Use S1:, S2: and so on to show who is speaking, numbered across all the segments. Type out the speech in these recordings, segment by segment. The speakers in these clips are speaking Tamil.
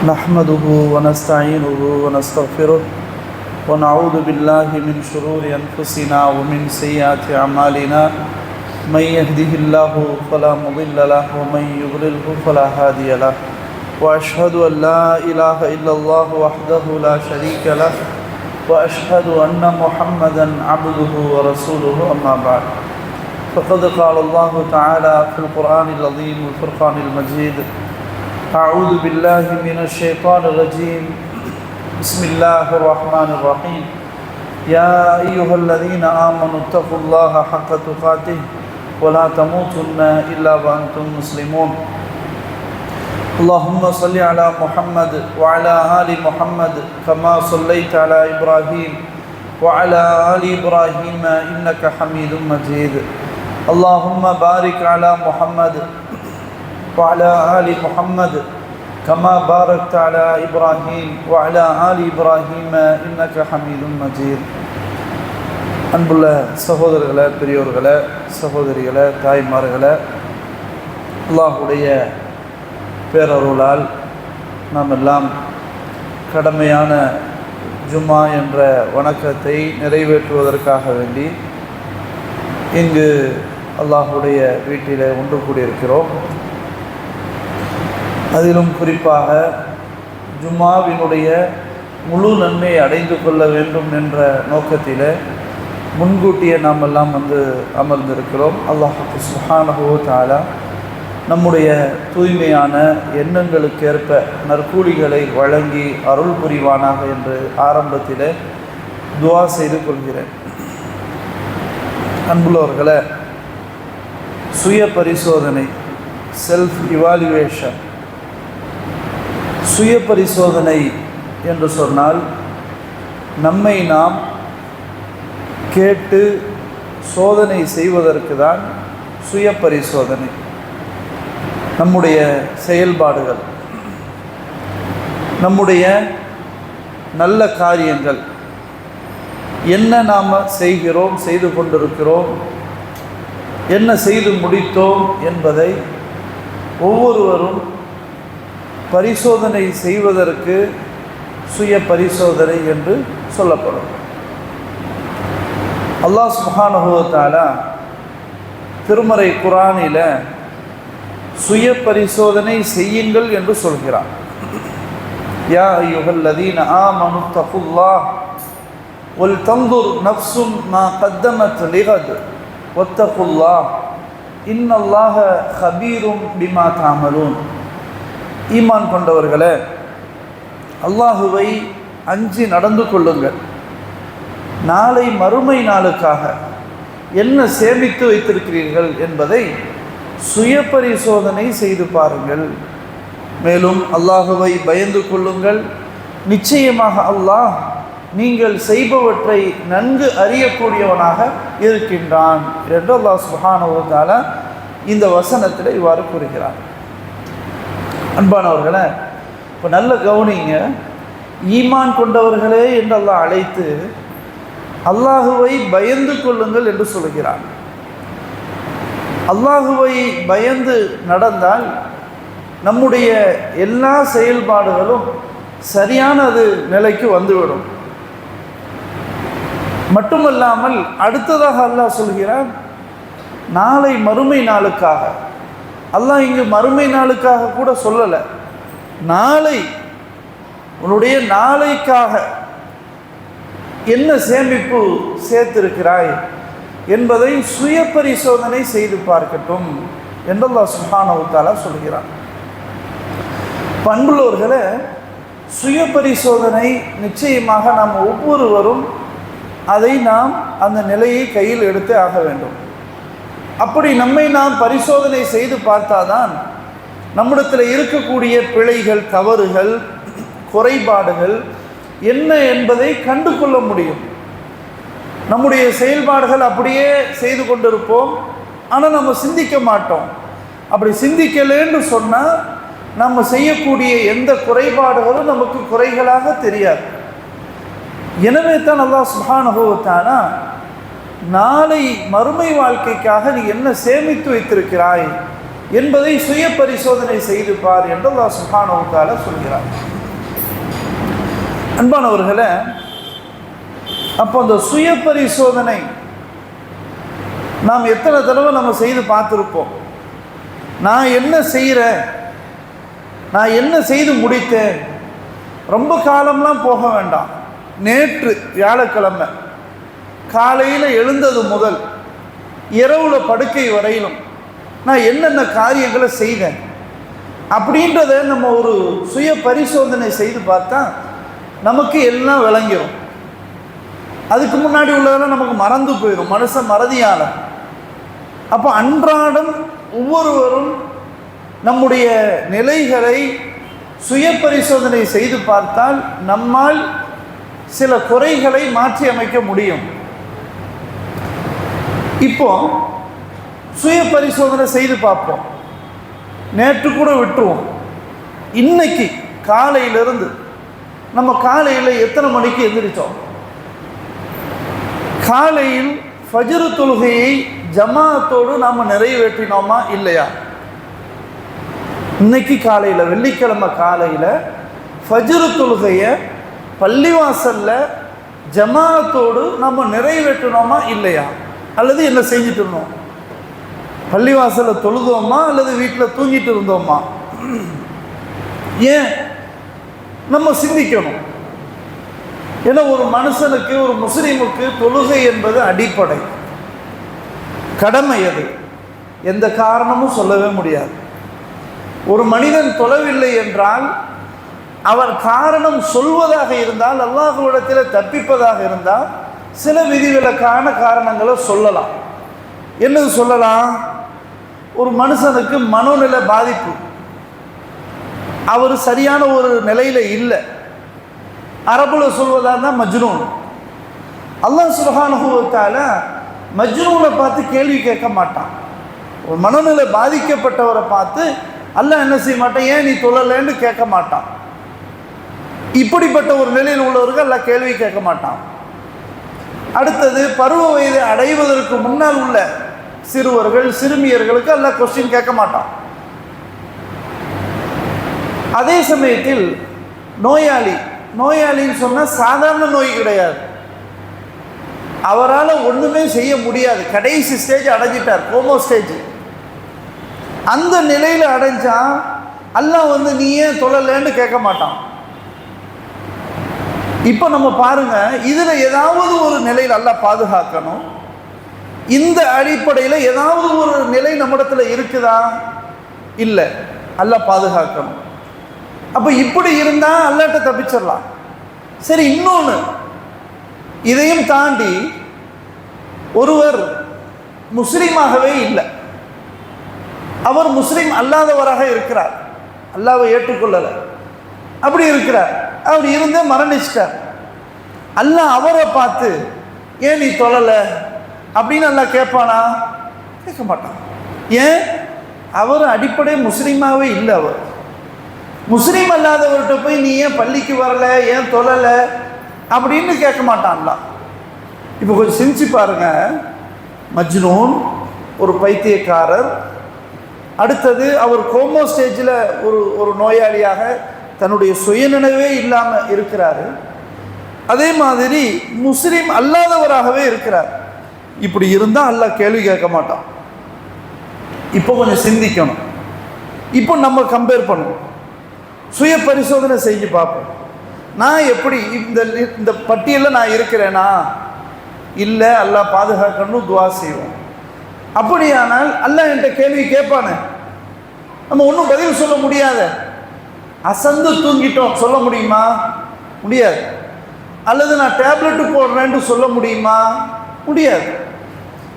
S1: نحمده ونستعينه ونستغفره ونعوذ بالله من شرور أنفسنا ومن سيئات أعمالنا من يهده الله فلا مضل له ومن يضلله فلا هادي له وأشهد أن لا إله إلا الله وحده لا شريك له وأشهد أن محمدا عبده ورسوله أما بعد فقد قال الله تعالى في القرآن العظيم والفرقان المجيد أعوذ بالله من الشيطان الرجيم بسم الله الرحمن الرحيم يا أيها الذين آمنوا اتقوا الله حق تقاته ولا تموتن إلا وأنتم مسلمون اللهم صل على محمد وعلى آل محمد كما صليت على إبراهيم وعلى آل إبراهيم إنك حميد مجيد اللهم بارك على محمد وعلى آل محمد كما باركت على إبراهيم وعلى آل إبراهيم إنك حميد مجيد அன்புள்ள சகோதரர்களே, பெரியோர்களே, சகோதரிகளே, தாய்மார்களே, அல்லாஹ்வுடைய பேரருளால் நாம் எல்லாம் கடமையான ஜும்மா என்ற வணக்கத்தை நிறைவேற்றுவதற்காக வேண்டி இங்கு அல்லாஹ்வுடைய வீட்டிலே ஒன்று கூடியிருக்கிறோம். அதிலும் குறிப்பாக ஜும்மாவினுடைய முழு நன்மையை அடைந்து கொள்ள வேண்டும் என்ற நோக்கத்தில் முன்கூட்டியே நாம் எல்லாம் அமர்ந்திருக்கிறோம். அல்லாஹ் சுப்ஹானஹு வ தஆலா நம்முடைய தூய்மையான எண்ணங்களுக்கேற்ப நற்கூலிகளை வழங்கி அருள் புரிவானாக என்று ஆரம்பத்தில் துஆ செய்து கொள்கிறேன். அன்புள்ளவர்களே, சுய பரிசோதனை, செல்ஃப் இவாலுவேஷன். சுய பரிசோதனை என்று சொன்னால் நம்மை நாம் கேட்டு சோதனை செய்வதற்கு தான் சுய பரிசோதனை. நம்முடைய செயல்பாடுகள், நம்முடைய நல்ல காரியங்கள், என்ன நாம் செய்கிறோம், செய்து கொண்டிருக்கிறோம், என்ன செய்து முடித்தோம் என்பதை ஒவ்வொருவரும் பரிசோதனை செய்வதற்கு சுய பரிசோதனை என்று சொல்லப்படும். அல்லாஹ் சுப்ஹானஹு வ தஆலா திருமறை குர்ஆனில் சுய பரிசோதனை செய்யுங்கள் என்று சொல்கிறார். யா அய்யுஹல்லதீன ஆமனு தகுல்லாஹ் வல் தன்துர் நஃப்சும் மா கத்தமத் லிகத் வத்தகுல்லாஹ் இன்னல்லாஹ கபீரும் பிமா தஅமலூன். ஈமான் கொண்டவர்களே, அல்லாஹுவை அஞ்சி நடந்து கொள்ளுங்கள். நாளை மறுமை நாளுக்காக என்ன சேமித்து வைத்திருக்கிறீர்கள் என்பதை சுய பரிசோதனை செய்து பாருங்கள். மேலும் அல்லாஹுவை பயந்து கொள்ளுங்கள். நிச்சயமாக அல்லாஹ் நீங்கள் செய்பவற்றை நன்கு அறியக்கூடியவனாக இருக்கின்றான் என்று அல்லாஹ் சுப்ஹானஹு வ தஆலா இந்த வசனத்தில் இவ்வாறு கூறுகிறார். அன்பானவர்களே, இப்போ நல்ல கவனிங்க. ஈமான் கொண்டவர்களே என்று அல்லாஹ் அழைத்து அல்லாஹுவை பயந்து கொள்ளுங்கள் என்று சொல்கிறார். அல்லாஹுவை பயந்து நடந்தால் நம்முடைய எல்லா செயல்பாடுகளும் சரியானது நிலைக்கு வந்துவிடும். மட்டுமல்லாமல் அடுத்ததாக அல்லாஹ் சொல்கிறார், நாளை மறுமை நாளுக்காக. அல்லாஹ் இங்கு மறுமை நாளுக்காக கூட சொல்லலை, நாளை, உன்னுடைய நாளைக்காக என்ன சேமிப்பு சேர்த்திருக்கிறாய் என்பதை சுய பரிசோதனை செய்து பார்க்கட்டும் என்று அல்லாஹ் சுப்ஹானஹு வ தஆலா சொல்கிறார். பண்புள்ளவர்களே, சுய பரிசோதனை நிச்சயமாக நாம் ஒவ்வொருவரும் அதை நாம் அந்த நிலையை கையில் எடுத்து ஆக வேண்டும். அப்படி நம்மை நாம் பரிசோதனை செய்து பார்த்தாதான் நம்மிடத்தில் இருக்கக்கூடிய பிழைகள், தவறுகள், குறைபாடுகள் என்ன என்பதை கண்டு கொள்ள முடியும். நம்முடைய செயல்பாடுகள் அப்படியே செய்து கொண்டிருப்போம், ஆனால் நம்ம சிந்திக்க மாட்டோம். அப்படி சிந்திக்கலேன்னு சொன்னால் நம்ம செய்யக்கூடிய எந்த குறைபாடுகளும் நமக்கு குறைகளாக தெரியாது. எனவே தான் அல்லாஹ் சுப்ஹானஹு வ தஆலா நாளை மறுமை வாழ்க்கைக்காக நீ என்ன சேமித்து வைத்திருக்கிறாய் என்பதை சுய பரிசோதனை செய்து பார் என்று அல்லாஹ் சுப்ஹானஹு வ தஆலா சொல்கிறார். அன்பானவர்களே, அப்போ அந்த சுய பரிசோதனை நாம் எத்தனை தடவை நம்ம செய்து பார்த்துருப்போம். நான் என்ன செய்கிறேன், நான் என்ன செய்து முடித்தேன். ரொம்ப காலம்லாம் போக வேண்டாம். நேற்று வியாழக்கிழமை காலையில் எழுந்தது முதல் இரவுல படுக்கை வரையிலும் நான் என்னென்ன காரியங்களை செய்தேன் அப்படின்றத நம்ம ஒரு சுய பரிசோதனை செய்து பார்த்தா நமக்கு எல்லாம் விளங்கிடும். அதுக்கு முன்னாடி உள்ளதெல்லாம் நமக்கு மறந்து போயிடும், மனுஷன் மறதியால. அப்போ அன்றாடம் ஒவ்வொருவரும் நம்முடைய நிலைகளை சுய பரிசோதனை செய்து பார்த்தால் நம்மால் சில குறைகளை மாற்றி அமைக்க முடியும். இப்போ சுய பரிசோதனை செய்து பார்ப்போம். நேற்று கூட விட்டுருவோம். இன்னைக்கு காலையிலிருந்து நம்ம காலையில் எத்தனை மணிக்கு எந்திரிச்சோம்? காலையில் ஃபஜ்ர் தொழுகையை ஜமாஅத்தோடு நாம் நிறைவேற்றினோமா இல்லையா? இன்னைக்கு காலையில் வெள்ளிக்கிழமை காலையில் ஃபஜ்ர் தொழுகையை பள்ளிவாசலில் ஜமாஅத்தோடு நம்ம நிறைவேற்றினோமா இல்லையா? அல்லது என்ன செஞ்சுட்டு இருந்தோம்? பள்ளிவாசலில் தொழுதோமா அல்லது வீட்டில் தூங்கிட்டு இருந்தோமா? ஏன் நம்ம சிந்திக்கணும். ஏன்னா ஒரு மனுஷனுக்கு, ஒரு முஸ்லீமுக்கு தொழுகை என்பது அடிப்படை கடமை. அது எந்த காரணமும் சொல்லவே முடியாது. ஒரு மனிதன் தொழவில்லை என்றால் அவர் காரணம் சொல்வதாக இருந்தால், அல்லாஹ்விடத்தில் தப்பிப்பதாக இருந்தால் சில விதிவிலக்கான காரணங்களை சொல்லலாம். என்னது சொல்லலாம்? ஒரு மனுஷனுக்கு மனோநிலை பாதிப்பு, அவர் சரியான ஒரு நிலையில் இல்லை. அரபுல சொல்வதாக தான் மஜ்னூன். அல்லாஹ் சுப்ஹானஹு வ தஆலா மஜ்னூனை பார்த்து கேள்வி கேட்க மாட்டான். ஒரு மனநிலை பாதிக்கப்பட்டவரை பார்த்து அல்லாஹ் என்ன செய்ய மாட்டான், ஏன் நீ தொழலைன்னு கேட்க மாட்டான். இப்படிப்பட்ட ஒரு நிலையில் உள்ளவர்கள் அல்லாஹ் கேள்வி கேட்க மாட்டான். அடுத்தது பருவ வயதை அடைவதற்கு முன்னால் உள்ள சிறுவர்கள், சிறுமியர்களுக்கு அல்லாஹ் கொஸ்டின் கேட்க மாட்டான். அதே சமயத்தில் நோயாளின்னு சொன்னால் சாதாரண நோய் கிடையாது. அவரால் ஒன்றுமே செய்ய முடியாது, கடைசி ஸ்டேஜ் அடைஞ்சிட்டார், கோமோ ஸ்டேஜ். அந்த நிலையில் அடைஞ்சா அல்லாஹ் நீ ஏன் தொழலைன்னு கேட்க மாட்டான். இப்போ நம்ம பாருங்க, இதில் ஏதாவது ஒரு நிலையில் அல்லாஹ் பாதுகாக்கணும். இந்த அடிப்படையில் ஏதாவது ஒரு நிலை நம்மிடத்துல இருக்குதா? இல்லை, அல்லாஹ் பாதுகாக்கணும். அப்போ இப்படி இருந்தால் அல்லாஹ்ட்ட தப்பிச்சிடலாம். சரி, இன்னொன்று, இதையும் தாண்டி ஒருவர் முஸ்லீமாகவே இல்லை, அவர் முஸ்லீம் அல்லாதவராக இருக்கிறார், அல்லாஹ்வை ஏற்றுக்கொள்ளலை, அப்படி இருக்கிறார். அவர் இருந்தே மரணிச்சிட்டார். அல்லாஹ் அவரை பார்த்து ஏன் நீ தொழலை அப்படின்னு அல்லாஹ் கேட்பானா? கேட்க மாட்டான். ஏன்? அவர் அடிப்படை முஸ்லீமாகவே இல்லை. அவர் முஸ்லீம் அல்லாதவர்கிட்ட போய் நீ ஏன் பள்ளிக்கு வரலை, ஏன் தொழலை அப்படின்னு கேட்க மாட்டான்ல. இப்போ கொஞ்சம் சிந்திச்சு பாருங்க. மஜ்னூன் ஒரு பைத்தியக்காரர், அடுத்தது அவர் கோமோ ஸ்டேஜில் ஒரு நோயாளியாக தன்னுடைய சுயநினைவே இல்லாமல் இருக்கிறாரு. அதே மாதிரி முஸ்லீம் அல்லாதவராகவே இருக்கிறார். இப்படி இருந்தால் அல்லாஹ் கேள்வி கேட்க மாட்டான். இப்போ கொஞ்சம் சிந்திக்கணும். இப்போ நம்ம கம்பேர் பண்ணுவோம், சுய பரிசோதனை செஞ்சு பார்ப்போம். நான் எப்படி இந்த பட்டியலில் நான் இருக்கிறேனா? இல்லை, அல்லாஹ் பாதுகாக்கணும், துவா செய்வோம். அப்படியானால் அல்லாஹ் என்கிட்ட கேள்வி கேட்பானே, நம்ம ஒன்றும் பதில் சொல்ல முடியாத, அசந்து தூங்கிட்டோம் சொல்ல முடியுமா? முடியாது. அல்லது நான் டேப்லெட்டு போடுறேன்னு சொல்ல முடியுமா? முடியாது.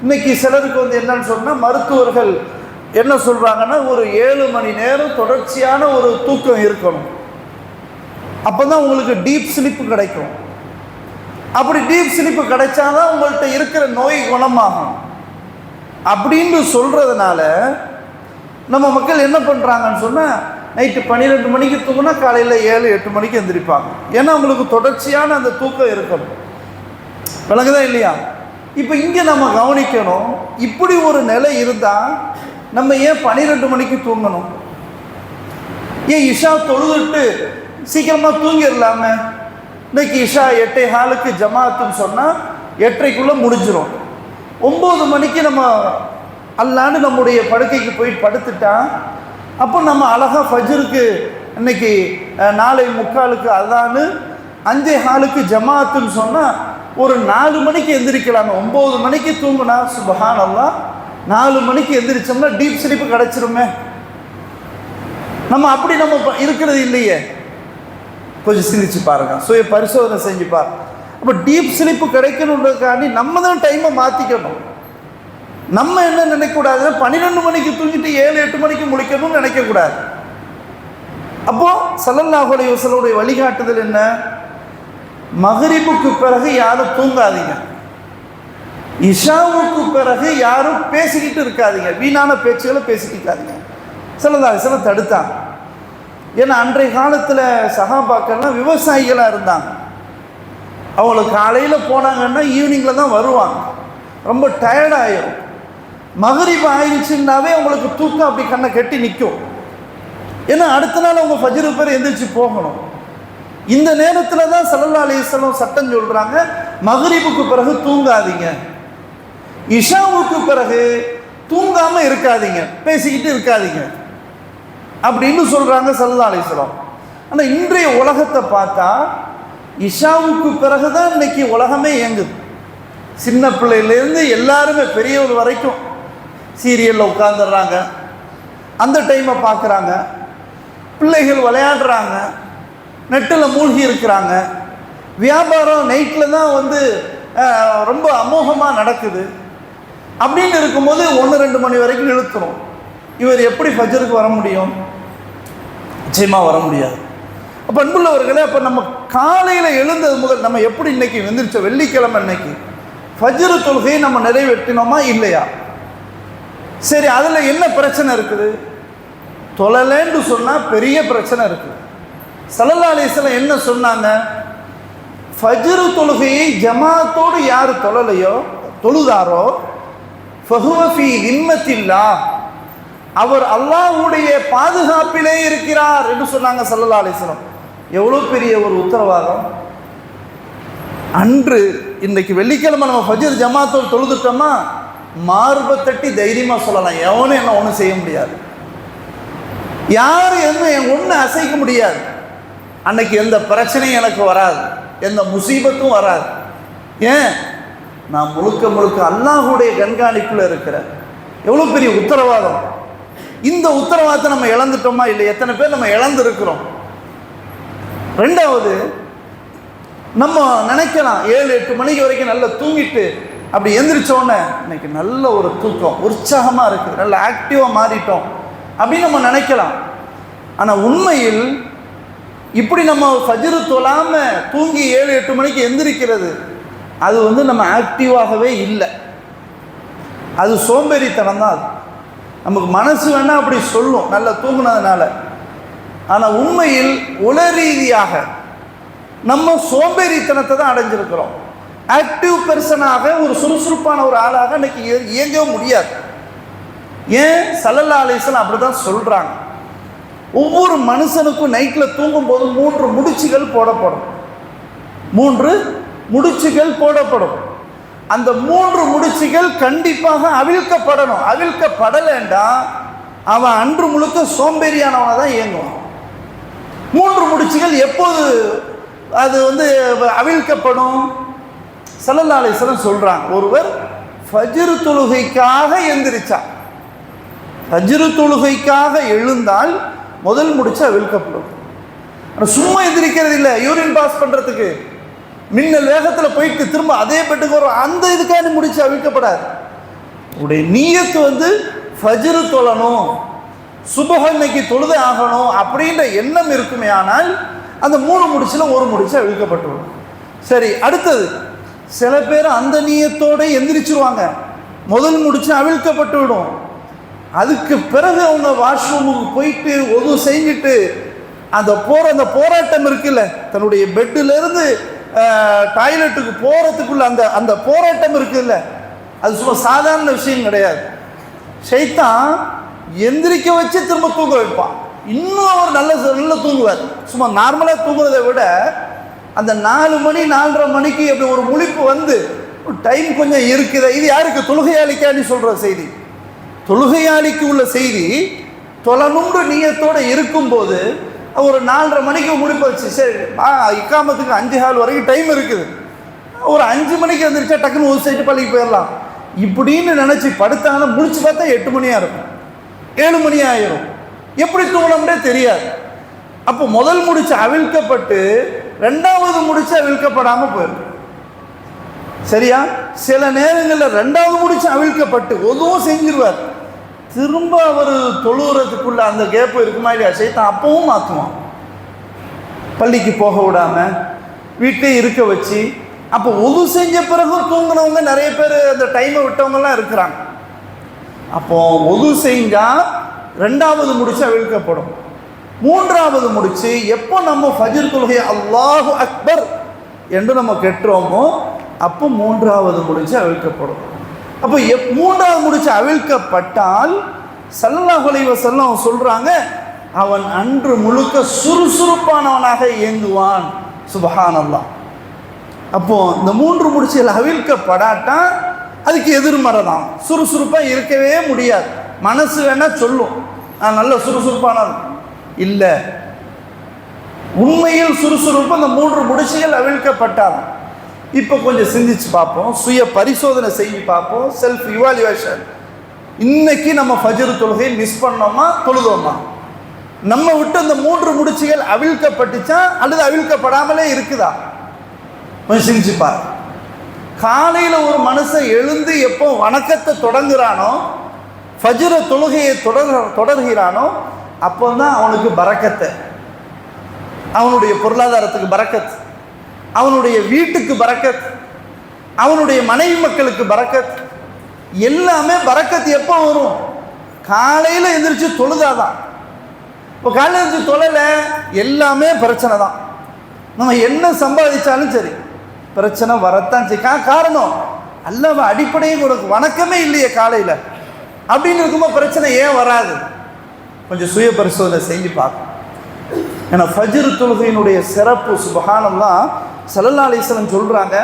S1: இன்னைக்கு சிலருக்கு என்னன்னு சொன்னால், மருத்துவர்கள் என்ன சொல்கிறாங்கன்னா, ஒரு 7 மணி நேரம் தொடர்ச்சியான ஒரு தூக்கம் இருக்கணும், அப்போ தான் உங்களுக்கு டீப் ஸ்லீப்பு கிடைக்கும். அப்படி டீப் ஸ்லீப்பு கிடைச்சாதான் உங்கள்கிட்ட இருக்கிற நோய் குணமாகும் அப்படின்னு சொல்கிறதுனால நம்ம மக்கள் என்ன பண்ணுறாங்கன்னு சொன்னால், நைட்டு 12 மணிக்கு தூங்கினா காலையில் 7-8 மணிக்கு எந்திரிப்பாங்க. ஏன்னா அவங்களுக்கு தொடர்ச்சியான அந்த தூக்கம் இருக்கணும். விளங்குதா இல்லையா? இப்போ இங்கே நம்ம கவனிக்கணும், இப்படி ஒரு நிலை இருந்தால் நம்ம ஏன் 12 மணிக்கு தூங்கணும்? ஏன் இஷா தொழுதுட்டு சீக்கிரமாக தூங்கிடலாமே? இன்னைக்கு இஷா 8:15 ஜமாத்துன்னு சொன்னால் 8:30 முடிஞ்சிடும். 9 மணிக்கு நம்ம அல்லான்னு நம்முடைய படுக்கைக்கு போய் படுத்துட்டா, அப்போ நம்ம அழகாக ஃபஜ்ருக்கு இன்னைக்கு 4:45 அதான்னு 5:15 ஜமாத்துன்னு சொன்னால் ஒரு 4 மணிக்கு எந்திரிக்கலாமே. 9 மணிக்கு தூங்குனா சுப்ஹானல்லாஹ், 4 மணிக்கு எந்திரிச்சோம்னா டீப் ஸ்லீப்பு கிடச்சிருமே. நம்ம அப்படி நம்ம இருக்கிறது இல்லையே. கொஞ்சம் சிந்திச்சு பாருங்க, சுய பரிசோதனை செஞ்சு பாருங்க. அப்போ டீப் ஸ்லீப்பு கிடைக்கணுன்றதுக்காண்டி நம்ம தான் டைமை மாற்றிக்கணும். நம்ம என்ன நினைக்கக்கூடாதுன்னா 12 மணிக்கு தூங்கிட்டு 7-8 மணிக்கு முழிக்கணும்னு நினைக்கக்கூடாது. அப்போது ஸல்லல்லாஹு அலைஹி வஸல்லம் வழிகாட்டுதல் என்ன? மக்ரிபுக்கு பிறகு யாரும் தூங்காதீங்க, இஷாவுக்கு பிறகு யாரும் பேசிக்கிட்டு இருக்காதீங்க, வீணான பேச்சுகளை பேசிக்கிட்டு இருக்காதீங்க. ஸல்லல்லாஹு அலைஹி வஸல்லம் தடுத்தாங்க. ஏன்னா அன்றைய காலத்தில் சஹாபாக்கள்லாம் விவசாயிகளாக இருந்தாங்க. அவங்களுக்கு காலையில் போனாங்கன்னா ஈவினிங்கில் தான் வருவாங்க. ரொம்ப டயர்டாயிரும். மக்ரிப் ஆயிடுச்சுன்னாவே அவங்களுக்கு தூக்கம் அப்படி கண்ணை கட்டி நிற்கும். ஏன்னா அடுத்த நாள் அவங்க ஃபஜ்ருக்கு பேர் எந்திரிச்சு போகணும். இந்த நேரத்தில் தான் ஸல்லல்லாஹு அலைஹி வஸல்லம் சட்டம் சொல்கிறாங்க, மக்ரிபுக்கு பிறகு தூங்காதீங்க, இஷாவுக்கு பிறகு தூங்காமல் இருக்காதீங்க, பேசிக்கிட்டு இருக்காதீங்க அப்படின்னு சொல்கிறாங்க ஸல்லல்லாஹு அலைஹி வஸல்லம். ஆனால் இன்றைய உலகத்தை பார்த்தா இஷாவுக்கு பிறகு தான் இன்னைக்கு உலகமே இயங்குது. சின்ன பிள்ளையிலேருந்து எல்லாருமே பெரியவர் வரைக்கும் சீரியலில் உட்காந்துடுறாங்க, அந்த டைமை பார்க்குறாங்க, பிள்ளைகள் விளையாடுறாங்க, நெட்டில் மூழ்கி இருக்கிறாங்க, வியாபாரம் நைட்டில் தான் ரொம்ப அமோகமாக நடக்குது. அப்படின்னு இருக்கும்போது 1-2 மணி வரைக்கும் இழுத்துரும். இவர் எப்படி ஃபஜ்ருக்கு வர முடியும்? நிச்சயமாக வர முடியாது. அப்போ அன்புள்ளவர்களே, அப்போ நம்ம காலையில் எழுந்தது முதல் நம்ம எப்படி இன்னைக்கு எந்திரிச்ச வெள்ளிக்கிழமை இன்னைக்கு ஃபஜ்ரு தொழுகையை நம்ம நிறைவேற்றினோமா இல்லையா? சரி, அதில் என்ன பிரச்சனை இருக்குது? தொழலேன்னு சொன்னால் பெரிய பிரச்சனை இருக்குது. ஸல்லல்லாஹு அலைஹி வஸல்லம் என்ன சொன்னாங்க? ஃபஜ்ரு தொழுகையை ஜமாத்தோடு யார் தொழுதாரோ ஃபஹுவ ஃபீ திம்மத்தில்லாஹ், அவர் அல்லாஹ்வுடைய பாதுகாப்பிலே இருக்கிறார் என்று சொன்னாங்க ஸல்லல்லாஹு அலைஹி வஸல்லம். எவ்வளோ பெரிய ஒரு உத்தரவாதம்! அன்று இன்னைக்கு வெள்ளிக்கிழமை நம்ம ஃபஜ்ர் ஜமாத்தோடு தொழுதுட்டோமா மார்பை தட்டி தைரியமாக சொல்லலாம், எவனும் என்ன ஒன்றும் செய்ய முடியாது, யாரும் ஒன்றும் அசைக்க முடியாது. அன்னைக்கு எந்த பிரச்சனையும் எனக்கு வராது, எந்த முசீபத்தும் வராது. ஏன்? நான் முழுக்க அல்லாஹ்வுடைய கண்காணிப்பில் இருக்கிறேன். எவ்வளோ பெரிய உத்தரவாதம்! இந்த உத்தரவாதத்தை நம்ம இழந்துட்டோமா இல்லை? எத்தனை பேர் நம்ம இழந்துருக்கிறோம்? ரெண்டாவது, நம்ம நினைக்கலாம் 7-8 மணிக்கு வரைக்கும் நல்லா தூங்கிட்டு அப்படி எந்திரிச்சோன்னே இன்னைக்கு நல்ல ஒரு தூக்கம், உற்சாகமாக இருக்குது, நல்ல ஆக்டிவாக மாறிட்டோம் அப்படின்னு நம்ம நினைக்கலாம். ஆனால் உண்மையில் இப்படி நம்ம ஃபஜ்ரு தொழாமல் தூங்கி 7-8 மணிக்கு எந்திரிக்கிறது அது நம்ம ஆக்டிவாகவே இல்லை, அது சோம்பேறித்தனம் தான். அது நமக்கு மனசு வேணால் அப்படி சொல்லும் நல்லா தூங்குனதுனால. ஆனால் உண்மையில் உள ரீதியாக நம்ம சோம்பேறித்தனத்தை தான் அடைஞ்சிருக்கிறோம். ஆக்டிவ் பெர்சனாக ஒரு சுறுசுறுப்பான ஒரு ஆளாக இன்னைக்கு இயங்கவே முடியாது. ஏன்? ஸல்லல்லாஹு அலைஹி வஸல்லம் அப்படி தான் சொல்கிறாங்க. ஒவ்வொரு மனுஷனுக்கும் நைட்டில் தூங்கும்போது 3 முடிச்சுகள் போடப்படும். 3 முடிச்சுகள் போடப்படும். அந்த 3 முடிச்சுகள் கண்டிப்பாக அவிழ்க்கப்படணும். அவிழ்க்கப்படலைண்டா அவன் அன்று முழுக்க சோம்பேறியானவனை தான் இயங்குவான். 3 முடிச்சுகள் எப்போது அது அவிழ்க்கப்படும்? ஸல்லல்லாஹு அலைஹி வஸல்லம் சொல்கிறாங்க, ஒருவர் ஃபஜ்ரு தொழுகைக்காக எந்திரிச்சா, ஃபஜ்ரு தொழுகைக்காக எழுந்தால் முதல் முடிச்சு அவிழ்க்கப்படும். ஆனால் சும்மா எந்திரிக்கிறது இல்லை, யூரின் பாஸ் பண்ணுறதுக்கு மின்னல் வேகத்தில் போயிட்டு திரும்ப அதே பெட்டுக்கு வரும், அந்த இதுக்காக முடிச்சு அவிழ்க்கப்படாது. உடைய நீயத்து ஃபஜ்ரு தொழணும், சுபஹ் இன்னைக்கு தொழுதே ஆகணும் அப்படின்ற எண்ணம் இருக்குமே, ஆனால் அந்த 3 முடிச்சில் ஒரு முடிச்சு அவிழ்க்கப்பட்டுவிடும். சரி, அடுத்தது சில பேர் அந்த நீயத்தோடு எந்திரிச்சிருவாங்க, முதல் முடிச்சு அவிழ்க்கப்பட்டு விடும். அதுக்கு பிறகு அவங்க வாஷ்ரூமுக்கு போயிட்டு ஒது செஞ்சுட்டு அந்த போராட்டம் இருக்குல்ல, தன்னுடைய பெட்டிலேருந்து டாய்லெட்டுக்கு போகிறதுக்குள்ள அந்த போராட்டம் இருக்குல்ல, அது சும்மா சாதாரண விஷயம் கிடையாது. ஷைத்தான் எந்திரிக்க வச்சு திரும்ப தூங்க வைப்பான். இன்னும் அவர் நல்ல தூங்குவார். சும்மா நார்மலாக தூங்குறதை விட அந்த 4 மணி 4:30 மணிக்கு அப்படி ஒரு முழிப்பு வந்து டைம் கொஞ்சம் இருக்குது. இது யாருக்கு? தொழுகையாளிக்காண்டி சொல்கிற செய்தி. தொழுகையாளிக்கு உள்ள செய்தி. தொழணுன்ற நீயத்தோடு இருக்கும்போது ஒரு 4:30 மணிக்கு முழிப்பு வச்சு, சரி இக்காமத்துக்கு 5:15 வரைக்கும் டைம் இருக்குது, ஒரு 5 மணிக்கு வந்துருச்சா டக்குன்னு ஒரு சைட்டு பள்ளிக்கு போயிடலாம் இப்படின்னு நினச்சி படுத்தாங்கன்னா முடிச்சு பார்த்தா 8 மணியாக இருக்கும், 7 மணி ஆயிரும். எப்படி தூங்கணும்னே தெரியாது. அப்போ முதல் முடிச்சு அவிழ்க்கப்பட்டு 2வது முடிச்சு அவிழ்க்கப்படாமல் போயிடும். சரியா? சில நேரங்களில் 2வது முடிச்சு அவிழ்க்கப்பட்டு ஒதுவும் செஞ்சிருவார். திரும்ப அவர் தொழுகிறதுக்குள்ள அந்த கேப்பு இருக்குமா இல்லையா, சைத்தான் அப்பவும் மாற்றுவான். பள்ளிக்கு போக விடாம வீட்டிலே இருக்க வச்சு, அப்போ ஒது செஞ்ச பிறகும் தூங்கினவங்க நிறைய பேர் அந்த டைமை விட்டவங்கலாம் இருக்கிறாங்க. அப்போ ஒது செஞ்சால் 2வது முடிச்சு அவிழ்க்கப்படும். 3வது முடிச்சு எப்போ நம்ம ஃபஜ்ர் தொழுகை அல்லாஹு அக்பர் என்று நம்ம கெட்டுறோமோ அப்போ 3வது முடிச்சு அவிழ்க்கப்படும். அப்போ 3வது முடிச்சு அவிழ்க்கப்பட்டால் ஸல்லல்லாஹு அலைஹி வஸல்லம் சொல்றாங்க, அவன் அன்று முழுக்க சுறுசுறுப்பானவனாக இயங்குவான். சுப்ஹானல்லாஹ். அப்போ இந்த 3 முடிச்சுகள் அவிழ்க்கப்படாட்டா அதுக்கு எதிர்மறை தான். சுறுசுறுப்பாக இருக்கவே முடியாது. மனசு வேணா சொல்லும் நான் நல்ல சுறுசுறுப்பானது இல்லை. உண்மையில் சுறுசுறுப்பு அந்த 3 முடிச்சுகள் அவிழ்க்கப்பட்டாலும். இப்போ கொஞ்சம் சிந்திச்சு பார்ப்போம், சுய பரிசோதனை செஞ்சு பார்ப்போம், செல்ஃப் இவாலுவேஷன். இன்னைக்கு நம்ம ஃபஜ்ர் தொழுகை மிஸ் பண்ணோமா தொழுதோமா? நம்ம விட்டு அந்த 3 முடிச்சுகள் அவிழ்க்கப்பட்டுச்சா அல்லது அவிழ்க்கப்படாமலே இருக்குதா? கொஞ்சம் சிந்திச்சு பாரு. காலையில் ஒரு மனுஷன் எழுந்து எப்போ வணக்கத்தை தொடங்குறானோ, ஃபஜ்ர் தொழுகையை தொடர்கிறானோ அப்போ தான் அவனுக்கு பரக்கத்தை, அவனுடைய பொருளாதாரத்துக்கு பரக்கத், அவனுடைய வீட்டுக்கு பரக்கத், அவனுடைய மனைவி மக்களுக்கு பரக்கத், எல்லாமே பரக்கத். எப்போ வரும்? காலையில் எந்திரிச்சு தொழுதாதான். இப்போ காலையில் எழுந்திரிச்சு தொழலை எல்லாமே பிரச்சனை தான். நம்ம என்ன சம்பாதிச்சாலும் சரி பிரச்சனை வரத்தான் செய்யும். காரணம் அல்லவா அடிப்படையே கொடுக்கு வணக்கமே இல்லையே காலையில் அப்படின்னு இருக்கும்போது பிரச்சனை ஏன் வராது? கொஞ்சம் சுய பரிசோதனை செஞ்சு பார்க்கணும். ஏன்னா ஃபஜ்ர் தொழுகையினுடைய சிறப்பு சுப்ஹானல்லாஹ். ஸல்லல்லாஹு அலைஹி வஸல்லம் சொல்கிறாங்க,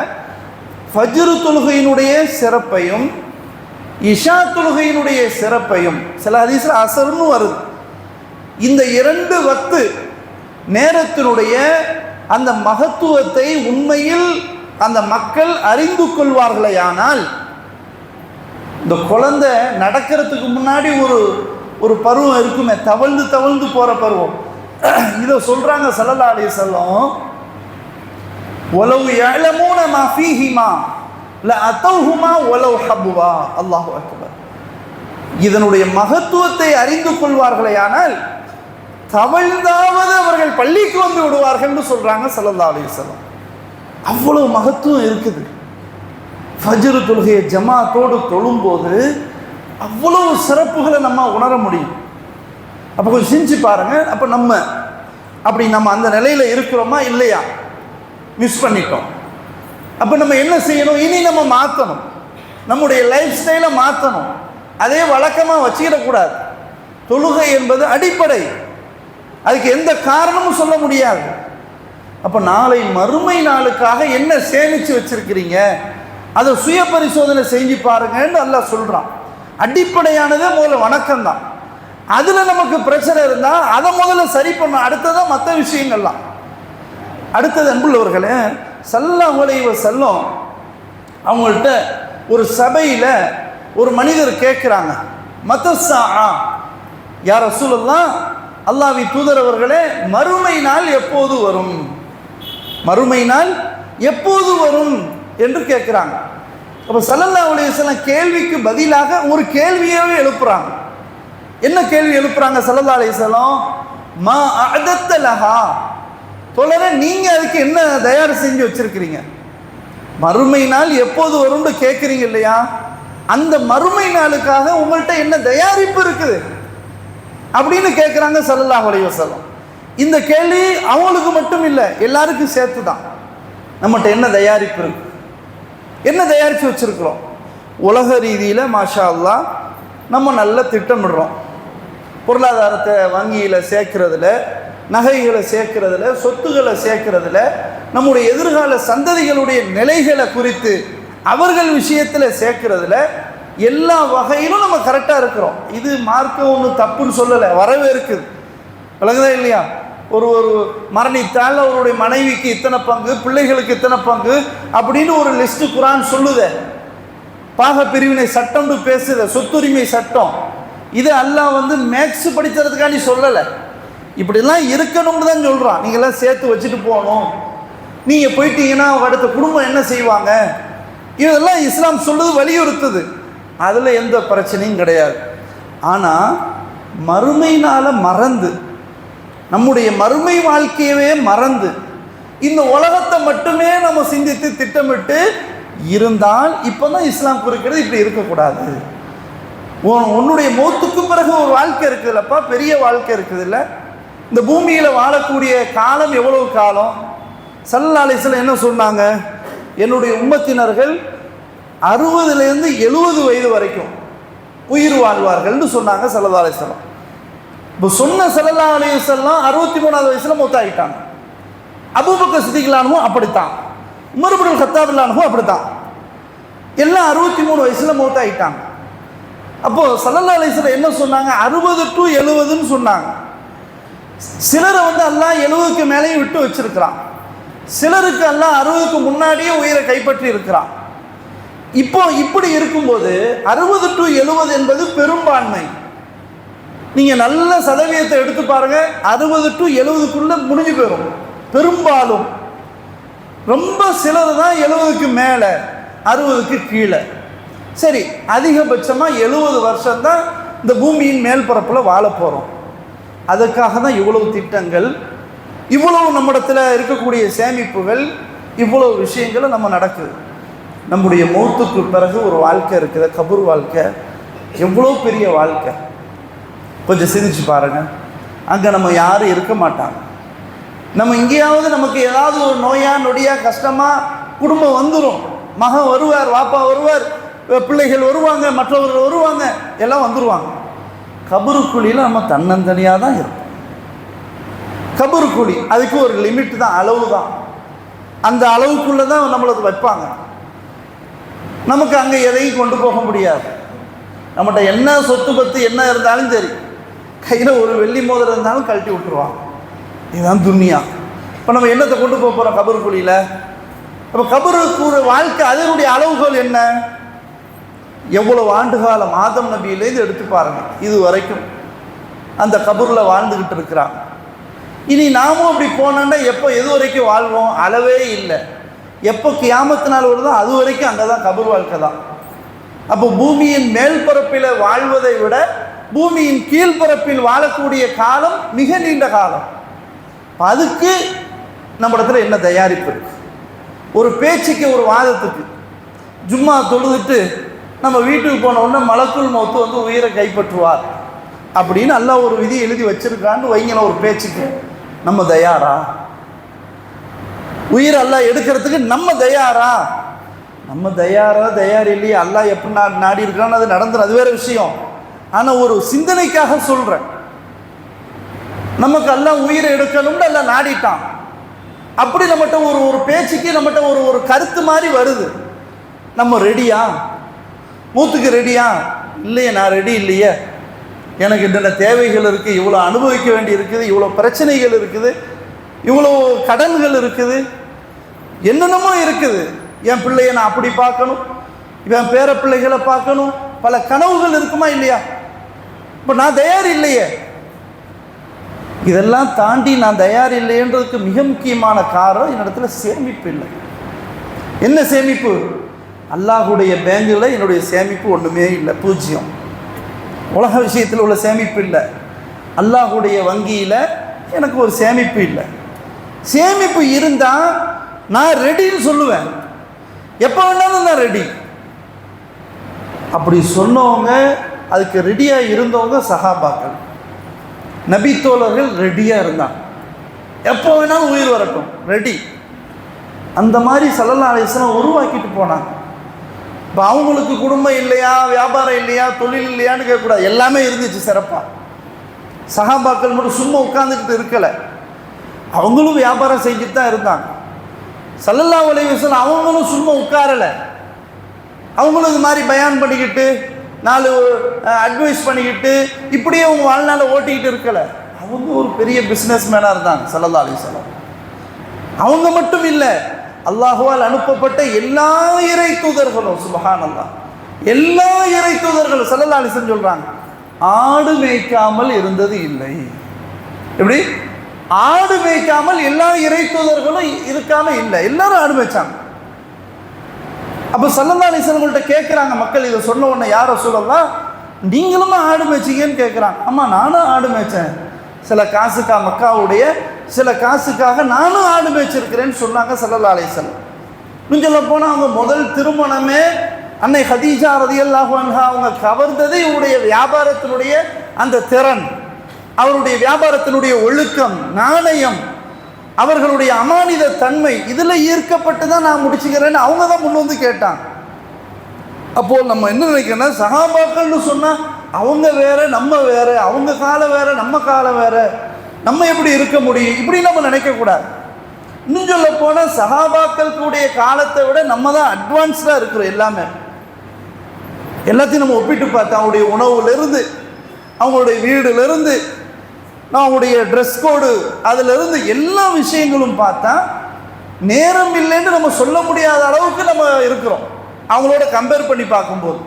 S1: ஃபஜ்ர் தொழுகையினுடைய சிறப்பையும் இஷா தொழுகையினுடைய சிறப்பையும், சில ஹதீஸ்ல அஸர்னு வருது, இந்த 2 வக்து நேரத்தினுடைய அந்த மகத்துவத்தை உண்மையில் அந்த மக்கள் அறிந்து கொள்வார்களேயானால், இந்த குழந்தை நடக்கிறதுக்கு முன்னாடி ஒரு பருவம் இருக்குமே, தவழ்ந்து போகிற பருவம், இதை சொல்கிறாங்க ஸல்லல்லாஹு அலைஹி வஸல்லம், வலவ் யஅலமூன மா ஃபீஹிமா லஅதௌஹுமா வலவ் ஹப்வா. அல்லாஹு அக்பர். இதனுடைய மகத்துவத்தை அறிந்து கொள்வார்களேயானால் தவழ்ந்தாவது அவர்கள் பள்ளிக்கு வந்து விடுவார்கள் சொல்கிறாங்க ஸல்லல்லாஹு அலைஹி வஸல்லம். அவ்வளவு மகத்துவம் இருக்குது. ஃபஜ்ர் தொழுகையை ஜமாத்தோடு தொழும்போது அவ்வளவு சிறப்புகளை நம்ம உணர முடியும். அப்போ கொஞ்சம் சிந்திச்சு பாருங்கள். அப்போ நம்ம அந்த நிலையில் இருக்கிறோமா இல்லையா? மிஸ் பண்ணிட்டோம். அப்போ நம்ம என்ன செய்யணும்? இனி நம்ம மாற்றணும், நம்முடைய லைஃப் ஸ்டைலை மாற்றணும். அதே வழக்கமாக வச்சுக்கிடக்கூடாது. தொழுகை என்பது அடிப்படை, அதுக்கு எந்த காரணமும் சொல்ல முடியாது. அப்போ நாளை மறுமை நாளுக்காக என்ன சேமித்து வச்சிருக்கிறீங்க அதை சுய பரிசோதனை செஞ்சு பாருங்கன்னு அல்லாஹ் சொல்கிறான். அடிப்படையானதே முதல்ல வணக்கம் தான். அதில் நமக்கு பிரச்சனை இருந்தால் அதை முதல்ல சரி பண்ணணும். அடுத்ததான் மற்ற விஷயங்கள்லாம். அடுத்தது அன்புள்ளவர்களே, ஸல்லல்லாஹு அலைஹி வஸல்லம் அவங்கள்ட்ட ஒரு சபையில் ஒரு மனிதர் கேட்குறாங்க, மத்தஸ்ஸா யா ரசூலல்லாஹ், அல்லாஹ்வின் தூதர் அவர்களே, மறுமை நாள் எப்போது வரும், மறுமை நாள் எப்போது வரும் என்று கேட்குறாங்க. அப்போ ஸல்லல்லாஹு அலைஹி வஸல்லம் கேள்விக்கு பதிலாக ஒரு கேள்வியாகவே எழுப்புறாங்க. என்ன கேள்வி எழுப்புறாங்க ஸல்லல்லாஹு அலைஹி வஸல்லம்? மா அஅதத்த லஹா, தோழர நீங்கள் அதுக்கு என்ன தயார் செஞ்சு வச்சிருக்கிறீங்க? மறுமை நாள் எப்போது வரும்னு கேட்குறீங்க இல்லையா, அந்த மறுமை நாளுக்காக உங்கள்கிட்ட என்ன தயாரிப்பு இருக்குது அப்படின்னு கேட்குறாங்க ஸல்லல்லாஹு அலைஹி வஸல்லம். இந்த கேள்வி அவங்களுக்கு மட்டும் இல்லை, எல்லாருக்கும் சேர்த்து தான். நம்மகிட்ட என்ன தயாரிப்பு இருக்கு, என்ன தயாரித்து வச்சுருக்கிறோம்? உலக ரீதியில் மாஷா அல்லாஹ் நம்ம நல்ல திட்டமிடுறோம். பொருளாதாரத்தை வங்கியில் சேர்க்கறதுல, நகைகளை சேர்க்கறதுல, சொத்துக்களை சேர்க்கறதுல, நம்முடைய எதிர்கால சந்ததிகளுடைய நிலைகளை குறித்து அவர்கள் விஷயத்தில் சேர்க்கறதுல எல்லா வகையிலும் நம்ம கரெக்டாக இருக்கிறோம். இது மார்க்கம் ஒன்றும் தப்புன்னு சொல்லலை, வரவே இருக்குது. விளங்குதா இல்லையா? ஒரு மரணித்தால் அவருடைய மனைவிக்கு இத்தனை பங்கு, பிள்ளைகளுக்கு இத்தனை பங்கு அப்படின்னு ஒரு லிஸ்ட்டு குரான் சொல்லுதே. பாக பிரிவினை சட்டம்னு பேசுத, சொத்துரிமை சட்டம். இது அல்லாஹ் மேக்ஸ் படிக்கிறதுக்காண்டி சொல்லலை, இப்படிலாம் இருக்கணும்னு தான் சொல்கிறான். நீங்களாம் சேர்த்து வச்சுட்டு போகணும், நீங்கள் போயிட்டீங்கன்னா அடுத்த குடும்பம் என்ன செய்வாங்க, இதெல்லாம் இஸ்லாம் சொல்லுது, வலியுறுத்துது. அதில் எந்த பிரச்சனையும் கிடையாது. ஆனால் மறுமையினால் மறந்து, நம்முடைய மறுமை வாழ்க்கையவே மறந்து இந்த உலகத்தை மட்டுமே நம்ம சிந்தித்து திட்டமிட்டு இருந்தால் இப்போ தான் இஸ்லாம் குறிக்கிறது இப்படி இருக்கக்கூடாது. உன்னுடைய மௌத்துக்கு பிறகு ஒரு வாழ்க்கை இருக்குதுல்லப்பா, பெரிய வாழ்க்கை இருக்குதுல்ல. இந்த பூமியில் வாழக்கூடிய காலம் எவ்வளவு காலம்? ஸல்லல்லாஹு அலைஹி வஸல்லம் என்ன சொன்னாங்க? என்னுடைய உம்மத்தினர்கள் 60லேருந்து 70 வயது வரைக்கும் உயிர் வாழ்வார்கள்னு சொன்னாங்க ஸல்லல்லாஹு அலைஹி வஸல்லம். இப்போ சொன்ன ஸல்லல்லாஹு அலைஹி வஸல்லம் 63வது வயசில் மௌத்தாயிட்டாங்க. அபூபக்கர் சித்திக் அன்ஹு அப்படித்தான், உமர் இப்னுல் கத்தாப் அன்ஹு அப்படித்தான், எல்லாம் 63 வயசில் மௌத்தாயிட்டாங்க. அப்போது ஸல்லல்லாஹு அலைஹி வஸல்லம் என்ன சொன்னாங்க? 60 to 70ன்னு சொன்னாங்க. சிலரை அல்லாஹ் 70க்கு மேலேயும் விட்டு வச்சிருக்கிறான், சிலருக்கு அல்லாஹ் 60க்கு முன்னாடியே உயிரை கைப்பற்றி இருக்கிறான். இப்போ இப்படி இருக்கும்போது 60 to 70 என்பது பெரும்பான்மை. நீங்கள் நல்ல சதவீதத்தை எடுத்து பாருங்க, 60 to 70க்குள்ள முடிஞ்சு போயிடும் பெரும்பாலும். ரொம்ப சிலர் தான் 70க்கு மேலே, 60க்கு கீழே. சரி, அதிகபட்சமாக 70 வருஷம்தான் இந்த பூமியின் மேல் பரப்பில் வாழ போகிறோம். அதுக்காக தான் இவ்வளவு திட்டங்கள், இவ்வளவு நம்மிடத்தில் இருக்கக்கூடிய சேமிப்புகள், இவ்வளவு விஷயங்களும் நம்ம நடக்குது. நம்முடைய மௌத்துக்கு பிறகு ஒரு வாழ்க்கை இருக்குது, கபூர் வாழ்க்கை. எவ்வளோ பெரிய வாழ்க்கை, கொஞ்சம் சிந்திச்சு பாருங்கள். அங்கே நம்ம யாரும் இருக்க மாட்டாங்க. நம்ம இங்கேயாவது நமக்கு ஏதாவது ஒரு நோயா நொடியா கஷ்டமாக குடும்பம் வந்துடும், மகன் வருவார், வாப்பா வருவார், பிள்ளைகள் வருவாங்க, மற்றவர்கள் வருவாங்க, எல்லாம் வந்துடுவாங்க. கபருக்குழியில் நம்ம தன்னந்தனியாக தான் இருப்போம். கபருக்குழி அதுக்கு ஒரு லிமிட் தான், அளவு தான். அந்த அளவுக்குள்ளே தான் நம்மளுக்கு வைப்பாங்க. நமக்கு அங்கே எதையும் கொண்டு போக முடியாது. நம்மகிட்ட என்ன சொத்து பத்து என்ன இருந்தாலும் சரி, கையில் ஒரு வெள்ளி மோதிரம் இருந்தாலும் கழட்டி விட்டுருவாங்க. இதுதான் துன்யா. இப்போ நம்ம என்னத்தை கொண்டு போக போகிறோம் கபருக்குழியில்? அப்போ கபருக்கு ஒரு வாழ்க்கை, அதனுடைய அளவுகோல் என்ன? எவ்வளவு ஆண்டு காலம் ஆதம் நபியிலேருந்து எடுத்து பாருங்கள், இது வரைக்கும் அந்த கபூரில் வாழ்ந்துக்கிட்டு இருக்கிறாங்க. இனி நாமும் அப்படி போனோன்னா எப்போ எது வரைக்கும் வாழ்வோம்? அளவே இல்லை. எப்போ கியாமத்து நாள் வருதோ அது வரைக்கும் அங்கே தான் கபூர் வாழ்க்கை தான். அப்போ பூமியின் மேல் பரப்பில் வாழ்வதை விட பூமியின் கீழ்பரப்பில் வாழக்கூடிய காலம் மிக நீண்ட காலம். அதுக்கு நம்ம இடத்துல என்ன தயாரிப்பு இருக்கு? ஒரு பேச்சுக்கு, ஒரு வாதத்துக்கு, ஜும்மா தொழுதுட்டு நம்ம வீட்டுக்கு போன உடனே மலக்குள் மௌத்து உயிரை கைப்பற்றுவார் அப்படின்னு அல்லாஹ் ஒரு விதி எழுதி வச்சிருக்கான்னு வைங்கள, ஒரு பேச்சுக்கு நம்ம தயாரா? உயிர் அல்லாஹ் எடுக்கிறதுக்கு நம்ம தயாரா? நம்ம தயார் இல்லையே, அல்லாஹ் எப்படி நாடி இருக்கிறான்னு அது நடந்துடும், அது வேற விஷயம். ஆனால் ஒரு சிந்தனைக்காக சொல்கிறேன், நமக்கு அல்லாஹ் உயிரை எடுக்கணும்னு அல்லாஹ் நாடிட்டான். அப்படி நம்மகிட்ட ஒரு பேச்சுக்கு நம்மகிட்ட ஒரு கருத்து மாதிரி வருது. நம்ம ரெடியா? மூத்துக்கு ரெடியா? இல்லையே, நான் ரெடி இல்லையே, எனக்கு என்னென்ன தேவைகள் இருக்குது, இவ்வளோ அனுபவிக்க வேண்டி இருக்குது, இவ்வளோ பிரச்சனைகள் இருக்குது, இவ்வளோ கடன்கள் இருக்குது, என்னென்னமோ இருக்குது. என் பிள்ளையை நான் அப்படி பார்க்கணும், என் பேர பிள்ளைகளை பார்க்கணும், பல கனவுகள் இருக்குமா இல்லையா? இப்போ நான் தயார் இல்லையே. இதெல்லாம் தாண்டி நான் தயார் இல்லைன்றதுக்கு மிக முக்கியமான காரணம் என்னிடத்துல சேமிப்பு இல்லை. என்ன சேமிப்பு? அல்லாஹுடைய பேங்கில் என்னுடைய சேமிப்பு ஒன்றுமே இல்லை, பூஜ்ஜியம். உலக விஷயத்தில் உள்ள சேமிப்பு இல்லை. அல்லாஹுடைய வங்கியில் எனக்கு ஒரு சேமிப்பு இல்லை. சேமிப்பு இருந்தால் நான் ரெடின்னு சொல்லுவேன், எப்போ வேணாலும் நான் ரெடி. அப்படி சொன்னவங்க, அதுக்கு ரெடியாக இருந்தவங்க சஹாபாக்கள், நபி தோழர்கள் ரெடியாக இருந்தாங்க. எப்போ வேணாலும் உயிர் வரட்டும், ரெடி. அந்த மாதிரி ஸல்லல்லாஹு அலைஹி வஸல்லம் உருவாக்கிட்டு போனாங்க. இப்போ அவங்களுக்கு குடும்பம் இல்லையா, வியாபாரம் இல்லையா, தொழில் இல்லையான்னு கேட்கக்கூடாது, எல்லாமே இருந்துச்சு சிறப்பாக. சஹாபாக்கள் மட்டும் சும்மா உட்கார்ந்துக்கிட்டு இருக்கலை, அவங்களும் வியாபாரம் செஞ்சுட்டு தான் இருந்தாங்க. ஸல்லல்லாஹு அலைஹி வஸல்லம் அவங்களும் சும்மா உட்காரலை, அவங்களும் இது மாதிரி பயான் பண்ணிக்கிட்டு 4 அட்வைஸ் பண்ணிக்கிட்டு இப்படியே அவங்க வாழ்நாளை ஓட்டிக்கிட்டு இருக்கலை. அவங்க ஒரு பெரிய பிஸ்னஸ் மேனாக இருந்தாங்க ஸல்லல்லாஹு அலைஹி வஸல்லம். அவங்க மட்டும் இல்லை, அல்லாஹுவால் அனுப்பப்பட்ட எல்லா இறை தூதர்களும், சுப்ஹானல்லாஹ், எல்லா இறை தூதர்களும் ஸல்லல்லாஹு அலைஹி வஸல்லம் சொல்கிறாங்க, ஆடு மேய்க்காமல் இருந்தது இல்லை. எப்படி? ஆடு மேய்க்காமல் எல்லா இறை தூதர்களும் இருக்காம இல்லை, எல்லாரும் ஆடு மேய்ச்சாங்க. அப்போ ஸல்லல்லாஹு அலைஹி வஸல்லம் கேட்குறாங்க மக்கள், இதை சொன்ன உடனே யார் ரசூலல்லாஹ் நீங்களும் ஆடு மேய்ச்சிங்கன்னு கேட்குறாங்க. ஆமாம், நானும் ஆடு மேய்ச்சேன், சில காசுக்காக, மக்காவுடைய சில காசுக்காக நானும் ஆடு மேய்ச்சிருக்கிறேன்னு சொன்னாங்க ஸல்லல்லாஹு அலைஹி வஸல்லம். இன்னும் சொல்ல போனால் அவங்க முதல் திருமணமே அன்னை ஹதீஜா ரலியல்லாஹு அன்ஹா அவங்க கவர்ந்தது இவருடைய வியாபாரத்தினுடைய அந்த திறன், அவருடைய வியாபாரத்தினுடைய ஒழுக்கம், நாணயம், அவர்களுடைய அமானித தன்மை, இதில் ஈர்க்கப்பட்டு தான் நான் முடிச்சுக்கிறேன்னு அவங்க தான் முன் வந்து கேட்டாங்க. அப்போது நம்ம என்ன நினைக்கிறோன்னா, சஹாபாக்கள்னு சொன்னால் அவங்க வேற நம்ம வேற, அவங்க காலம் வேற நம்ம காலம் வேற, நம்ம எப்படி இருக்க முடியும், இப்படி நம்ம நினைக்கக்கூடாது. இன்னும் சொல்ல போனால் சஹாபாக்களுடைய காலத்தை விட நம்ம தான் அட்வான்ஸ்டாக இருக்கிறோம். எல்லாத்தையும் நம்ம ஒப்பிட்டு பார்த்தா, அவங்களுடைய உணவுலேருந்து, அவங்களுடைய வீடுலேருந்து, அவங்களுடைய ட்ரெஸ் கோடு, அதிலிருந்து எல்லா விஷயங்களும் பார்த்தா நேரம் இல்லைன்னு நம்ம சொல்ல முடியாத அளவுக்கு நம்ம இருக்கிறோம் அவங்களோட கம்பேர் பண்ணி பார்க்கும்போது.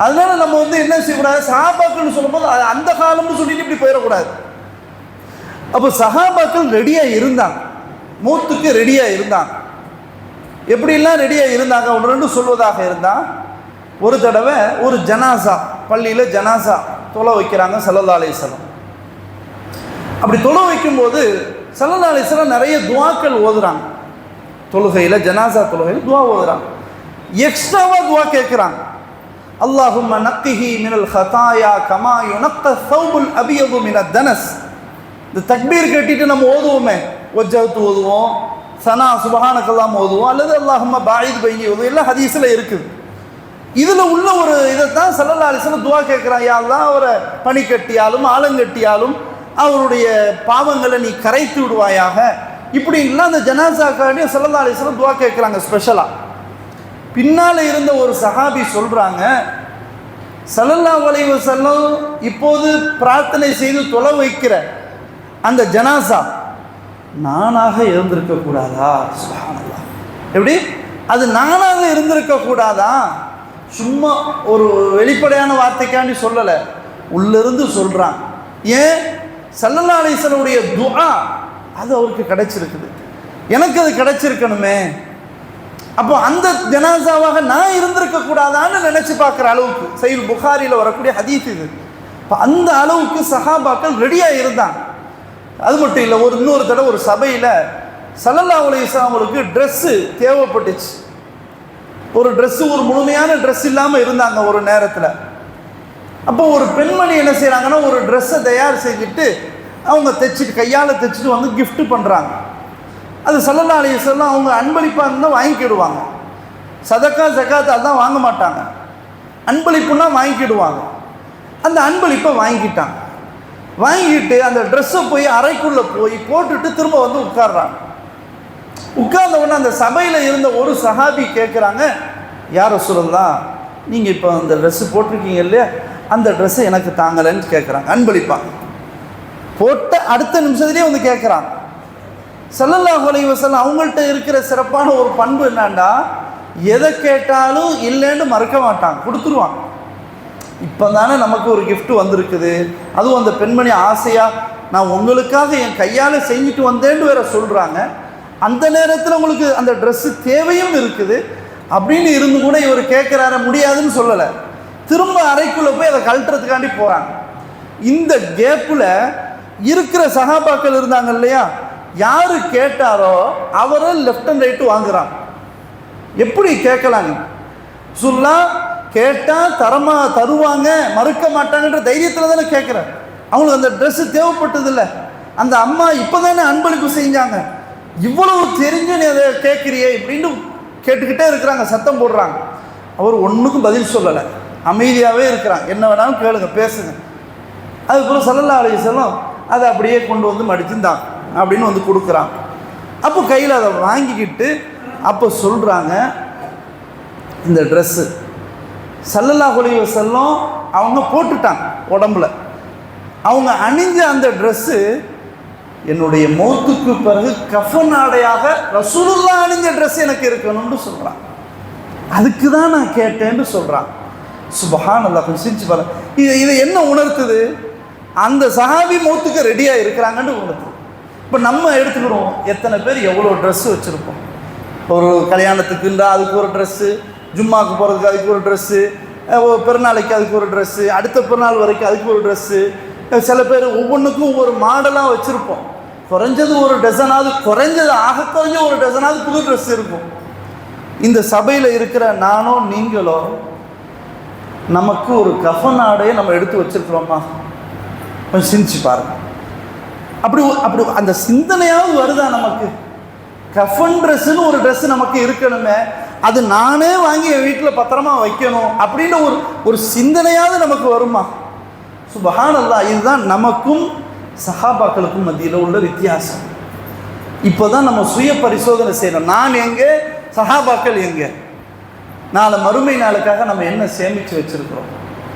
S1: அதனால நம்ம வந்து என்ன செய்யக்கூடாது, சஹாபாக்கள்னு சொல்லும்போது அந்த காலம்னு சொல்லிட்டு இப்படி போயிடக்கூடாது. அப்போ சஹாபாக்கள் ரெடியாக இருந்தாங்க, மூத்துக்கு ரெடியாக இருந்தாங்க. எப்படிலாம் ரெடியாக இருந்தாங்க, ஒன்று ரெண்டு சொல்வதாக இருந்தால், ஒரு தடவை ஒரு ஜனாசா, பள்ளியில் ஜனாசா தொலை வைக்கிறாங்க ஸல்லல்லாஹு அலைஹி வஸல்லம். அப்படி தொலை வைக்கும்போது ஸல்லல்லாஹு அலைஹி வஸல்லம் நிறைய துஆக்கள் ஓதுறாங்க. தொழுகையில், ஜனாசா தொழுகையில் துஆ ஓதுறாங்க, எக்ஸ்ட்ராவாக துஆ கேட்குறாங்க. அல்லாஹும்ம நக்கிஹி மினல் ஹதாயா கமா யுனக்க ஸௌபுல் அபியது மினத் தனஸ். இந்த தக்பீர் கட்டிட்டு நம்ம ஓதுவோமே, வஜ்ஜஹத்து ஓதுவோம், சனா சுப்ஹானக்கல்லாம் ஓதுவோம், அல்லது அல்லாஹும்ம பாயித் பைனி ஓதுவோம், எல்லாம் ஹதீஸில் இருக்குது. இதில் உள்ள ஒரு இதைத்தான் ஸல்லல்லாஹு அலைஹி வஸல்லம் துஆ கேட்குறான், யா அல்லாஹ் அவரை பனி கட்டியாலும் ஆலங்கட்டியாலும் அவருடைய பாவங்களை நீ கரைத்து விடுவாயாக. இப்படின்லாம் அந்த ஜனாசாக்காண்டி ஸல்லல்லாஹு அலைஹி வஸல்லம் துஆ கேட்குறாங்க ஸ்பெஷலாக. பின்னால் இருந்த ஒரு சஹாபி சொல்கிறாங்க, ஸல்லல்லாஹு அலைஹி வஸல்லம் இப்போது பிரார்த்தனை செய்து தொலை வைக்கிற அந்த ஜனாசா நானாக இருந்திருக்கக்கூடாதா? சுப்ஹானல்லாஹ், எப்படி அது நானாக இருந்திருக்கக்கூடாதா? சும்மா ஒரு வெளிப்படையான வார்த்தைக்காண்டி சொல்லலை, உள்ளிருந்து சொல்கிறான். ஏன்? ஸல்லல்லாஹு அலைஹி வஸல்லம் துஆ அது அவருக்கு கிடைச்சிருக்குது, எனக்கு அது கிடைச்சிருக்கணுமே. அப்போ அந்த ஜனாசாவாக நான் இருந்திருக்கக்கூடாதான்னு நினச்சி பார்க்குற அளவுக்கு சஹீஹ் புகாரியில் வரக்கூடிய ஹதீஸ் இது. இப்போ அந்த அளவுக்கு சஹாபாக்கள் ரெடியாக இருந்தாங்க. அது மட்டும் இல்லை, இன்னொரு தடவை ஒரு சபையில் ஸல்லல்லாஹு அலைஹி வஸல்லம் அவங்களுக்கு ட்ரெஸ்ஸு தேவைப்பட்டுச்சு. ஒரு ட்ரெஸ்ஸு, ஒரு முழுமையான ட்ரெஸ் இல்லாமல் இருந்தாங்க ஒரு நேரத்தில். அப்போ ஒரு பெண்மணி என்ன செய்கிறாங்கன்னா, ஒரு ட்ரெஸ்ஸை தயார் செஞ்சுட்டு அவங்க தைச்சிட்டு, கையால் தைச்சிட்டு வந்து கிஃப்ட் பண்ணுறாங்க. அது ஸல்லல்லாஹு அலைஹி வஸல்லம் அவங்க அன்பளிப்பாக இருந்தால் வாங்கிக்கிடுவாங்க. சதக்கா ஜகாத் அதான் வாங்க மாட்டாங்க, அன்பளிப்புன்னா வாங்கிக்கிடுவாங்க. அந்த அன்பளிப்பை வாங்கிக்கிட்டாங்க. வாங்கிட்டு அந்த ட்ரெஸ்ஸை போய் அறைக்குள்ளே போய் போட்டுட்டு திரும்ப வந்து உட்கார்றாங்க. உட்கார்ந்த உடனே அந்த சபையில் இருந்த ஒரு சஹாபி கேட்குறாங்க, யார் ரசூலல்லாஹ் நீங்கள் இப்போ அந்த ட்ரெஸ்ஸு போட்டிருக்கீங்க இல்லையா, அந்த ட்ரெஸ்ஸை எனக்கு தாங்கலைன்னு கேட்குறாங்க. அன்பளிப்பாக போட்ட அடுத்த நிமிஷத்துலேயே வந்து கேட்குறாங்க. ஸல்லல்லாஹு அலைஹி வஸல்லம் அவங்கள்ட்ட இருக்கிற சிறப்பான ஒரு பண்பு என்னன்னா, எதை கேட்டாலும் இல்லைன்னு மறுக்க மாட்டாங்க, கொடுத்துருவாங்க. இப்போ தானே நமக்கு ஒரு கிஃப்ட் வந்திருக்குது, அதுவும் அந்த பெண்மணி ஆசையாக நான் உங்களுக்காக என் கையால் செஞ்சுட்டு வந்தேன்னு வேற சொல்கிறாங்க. அந்த நேரத்தில் உங்களுக்கு அந்த ட்ரெஸ்ஸு தேவையும் இருக்குது அப்படின்னு இருந்து கூட இவர் கேட்குறாரு, முடியாதுன்னு சொல்லலை. திரும்ப அறைக்குள்ளே போய் அதை கழட்டுறதுக்காண்டி போகிறாங்க. இந்த கேப்பில் இருக்கிற சஹாபாக்கள் இருந்தாங்க இல்லையா, யார் கேட்டாரோ அவரை லெஃப்ட் அண்ட் ரைட்டு வாங்குறாங்க. எப்படி கேட்கலாங்க? சொல்லா கேட்டால் தருவாங்க, மறுக்க மாட்டாங்கன்ற தைரியத்தில் தானே கேட்குறேன். அவங்களுக்கு அந்த ட்ரெஸ்ஸு தேவைப்பட்டதில்லை. அந்த அம்மா இப்போ தானே அன்பளிப்பு செஞ்சாங்க, இவ்வளவு தெரிஞ்சு நீ அதை கேட்குறியே இப்படின்னு கேட்டுக்கிட்டே இருக்கிறாங்க, சத்தம் போடுறாங்க. அவர் ஒன்றுக்கும் பதில் சொல்லலை, அமைதியாகவே இருக்கிறாங்க. என்ன வேணாலும் கேளுங்க, பேசுங்க. அதுக்கப்புறம் ஸல்லல்லாஹு அலைஹி வஸல்லம் அதை அப்படியே கொண்டு வந்து மடிச்சுந்தாங்க அப்படின்னு வந்து கொடுக்குறாங்க. அப்போ கையில் அதை வாங்கிக்கிட்டு அப்போ சொல்கிறாங்க, இந்த ட்ரெஸ்ஸு ஸல்லல்லாஹு அலைஹி வஸல்லம் அவங்க போட்டுட்டாங்க உடம்புல, அவங்க அணிஞ்ச அந்த ட்ரெஸ்ஸு என்னுடைய மௌத்துக்கு பிறகு கஃபன் ஆடையாக ரசூலுல்லாஹ் அணிஞ்ச ட்ரெஸ் எனக்கு இருக்கணும்னு சொல்கிறான். அதுக்கு தான் நான் கேட்டேன்னு சொல்கிறான். சுப்ஹானல்லாஹ். கொஞ்சம் சிரிச்சு பாருங்க. இதை என்ன உணர்த்துது? அந்த சஹாபி மௌத்துக்கு ரெடியாக இருக்கிறாங்கன்னு உணர்த்துது. இப்போ நம்ம எடுத்துக்கிறோம், எத்தனை பேர் எவ்வளோ ட்ரெஸ்ஸு வச்சுருப்போம். ஒரு கல்யாணத்துக்குன்றா அதுக்கு ஒரு ட்ரெஸ்ஸு, ஜும்மாவுக்கு போகிறதுக்கு அதுக்கு ஒரு ட்ரெஸ்ஸு, பிறநாளைக்கு அதுக்கு ஒரு ட்ரெஸ்ஸு, அடுத்த பிறநாள் வரைக்கும் அதுக்கு ஒரு ட்ரெஸ்ஸு. சில பேர் ஒவ்வொன்றுக்கும் ஒவ்வொரு மாடலாக வச்சுருப்போம். குறைஞ்சது ஒரு டசனாவது, குறைஞ்சது ஆக குறைஞ்ச ஒரு டசனாவது புது ட்ரெஸ் இருக்கும். இந்த சபையில் இருக்கிற நானோ நீங்களோ நமக்கு ஒரு கஃபன் ஆடையை நம்ம எடுத்து வச்சுருக்கிறோமா? கொஞ்சம் சிந்திச்சு பாருங்க. அப்படி அந்த சிந்தனையாவது வருதா நமக்கு? கஃபன் ட்ரெஸ்ஸுன்னு ஒரு ட்ரெஸ்ஸு நமக்கு இருக்கணுமே, அது நானே வாங்கி என் வீட்டில் பத்திரமா வைக்கணும் அப்படின்ற ஒரு சிந்தனையாவது நமக்கு வருமா? சுப்ஹானல்லாஹ். இதுதான் நமக்கும் சஹாபாக்களுக்கும் மத்தியில் உள்ள வித்தியாசம். இப்போ தான் நம்ம சுய பரிசோதனை செய்யணும். நான் எங்கே, சஹாபாக்கள் எங்கே? நாளை மறுமை நாளுக்காக நம்ம என்ன சேமித்து வச்சுருக்கிறோம்?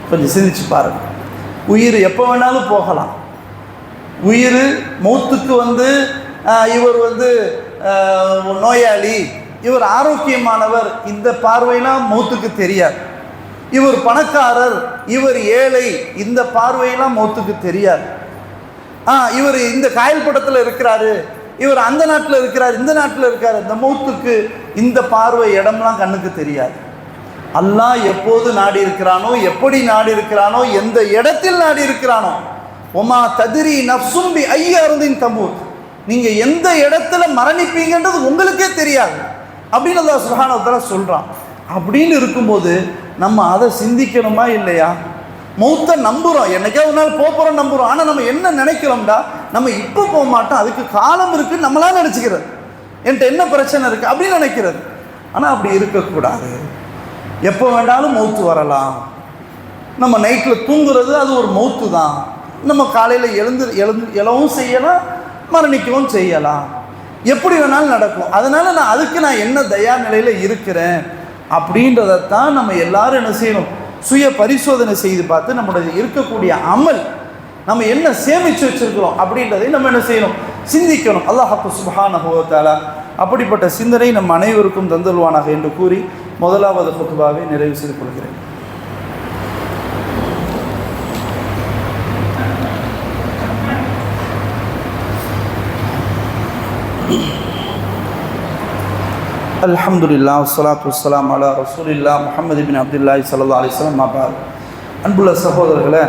S1: கொஞ்சம் சிந்திச்சு பாருங்கள். உயிர் எப்போ வேணாலும் போகலாம். உயிர் மௌத்துக்கு வந்து இவர் வந்து நோயாளி, இவர் ஆரோக்கியமானவர், இந்த பார்வையெல்லாம் மௌத்துக்கு தெரியாது. இவர் பணக்காரர், இவர் ஏழை, இந்த பார்வையெல்லாம் மௌத்துக்கு தெரியாது. இவர் இந்த காயல் படத்தில் இருக்கிறாரு, இவர் அந்த நாட்டில் இருக்கிறார், இந்த நாட்டில் இருக்கார், இந்த மௌத்துக்கு இந்த பார்வை இடம்லாம் கண்ணுக்கு தெரியாது. அல்லாஹ் எப்போது நாடி இருக்கிறானோ, எப்படி நாடி இருக்கிறானோ, எந்த இடத்தில் நாடி இருக்கிறானோ, ஒமா ததிரி நஃப்சும் பி ஐய அர்தின் தமூத், நீங்கள் எந்த இடத்துல மரணிப்பீங்கன்றது உங்களுக்கே தெரியாது அப்படின்னு அல்லாஹ் சுப்ஹானஹு வ தஆலா சொல்கிறான். அப்படின்னு இருக்கும்போது நம்ம அதை சிந்திக்கணுமா இல்லையா? மௌத்தை நம்புகிறோம், என்னைக்கே ஒரு நாள் போகிறோம் நம்புகிறோம். ஆனால் நம்ம என்ன நினைக்கிறோம்டா, நம்ம இப்போ போக மாட்டோம், அதுக்கு காலம் இருக்குன்னு நம்மளாம் நினச்சிக்கிறது. என்கிட்ட என்ன பிரச்சனை இருக்குது அப்படின்னு நினைக்கிறது. ஆனால் அப்படி இருக்கக்கூடாது. எப்போ வேண்டாலும் மௌத்து வரலாம். நம்ம நைட்டில் தூங்குறது அது ஒரு மௌத்து தான். நம்ம காலையில் எழவும் செய்யலாம், மரணிக்கவும் செய்யலாம், எப்படி வேணாலும் நடக்கும். அதனால் நான் என்ன தயார் நிலையில் இருக்கிறேன் அப்படின்றதைத்தான் நம்ம எல்லாரும் என்ன செய்யணும், சுய பரிசோதனை செய்து பார்த்து நம்மளுடைய இருக்கக்கூடிய அமல், நம்ம என்ன சேமித்து வச்சுருக்கிறோம் அப்படின்றதை நம்ம என்ன செய்யணும், சிந்திக்கணும். அல்லாஹ் சுப்ஹானஹு வ தஆலா அப்படிப்பட்ட சிந்தனை நம் அனைவருக்கும் தந்தல்வானாக என்று கூறி முதலாவது குத்பாவை நிறைவு செய்து கொள்கிறேன். அல்ஹம்துலில்லாஹ் வஸ்ஸலாத்து வஸ்ஸலாமு அலா ரசூலில்லாஹ் முஹம்மது பின் அப்துல்லாஹி ஸல்லல்லாஹு அலைஹி வஸல்லம். அப்பால் அன்புள்ள சகோதரர்களே,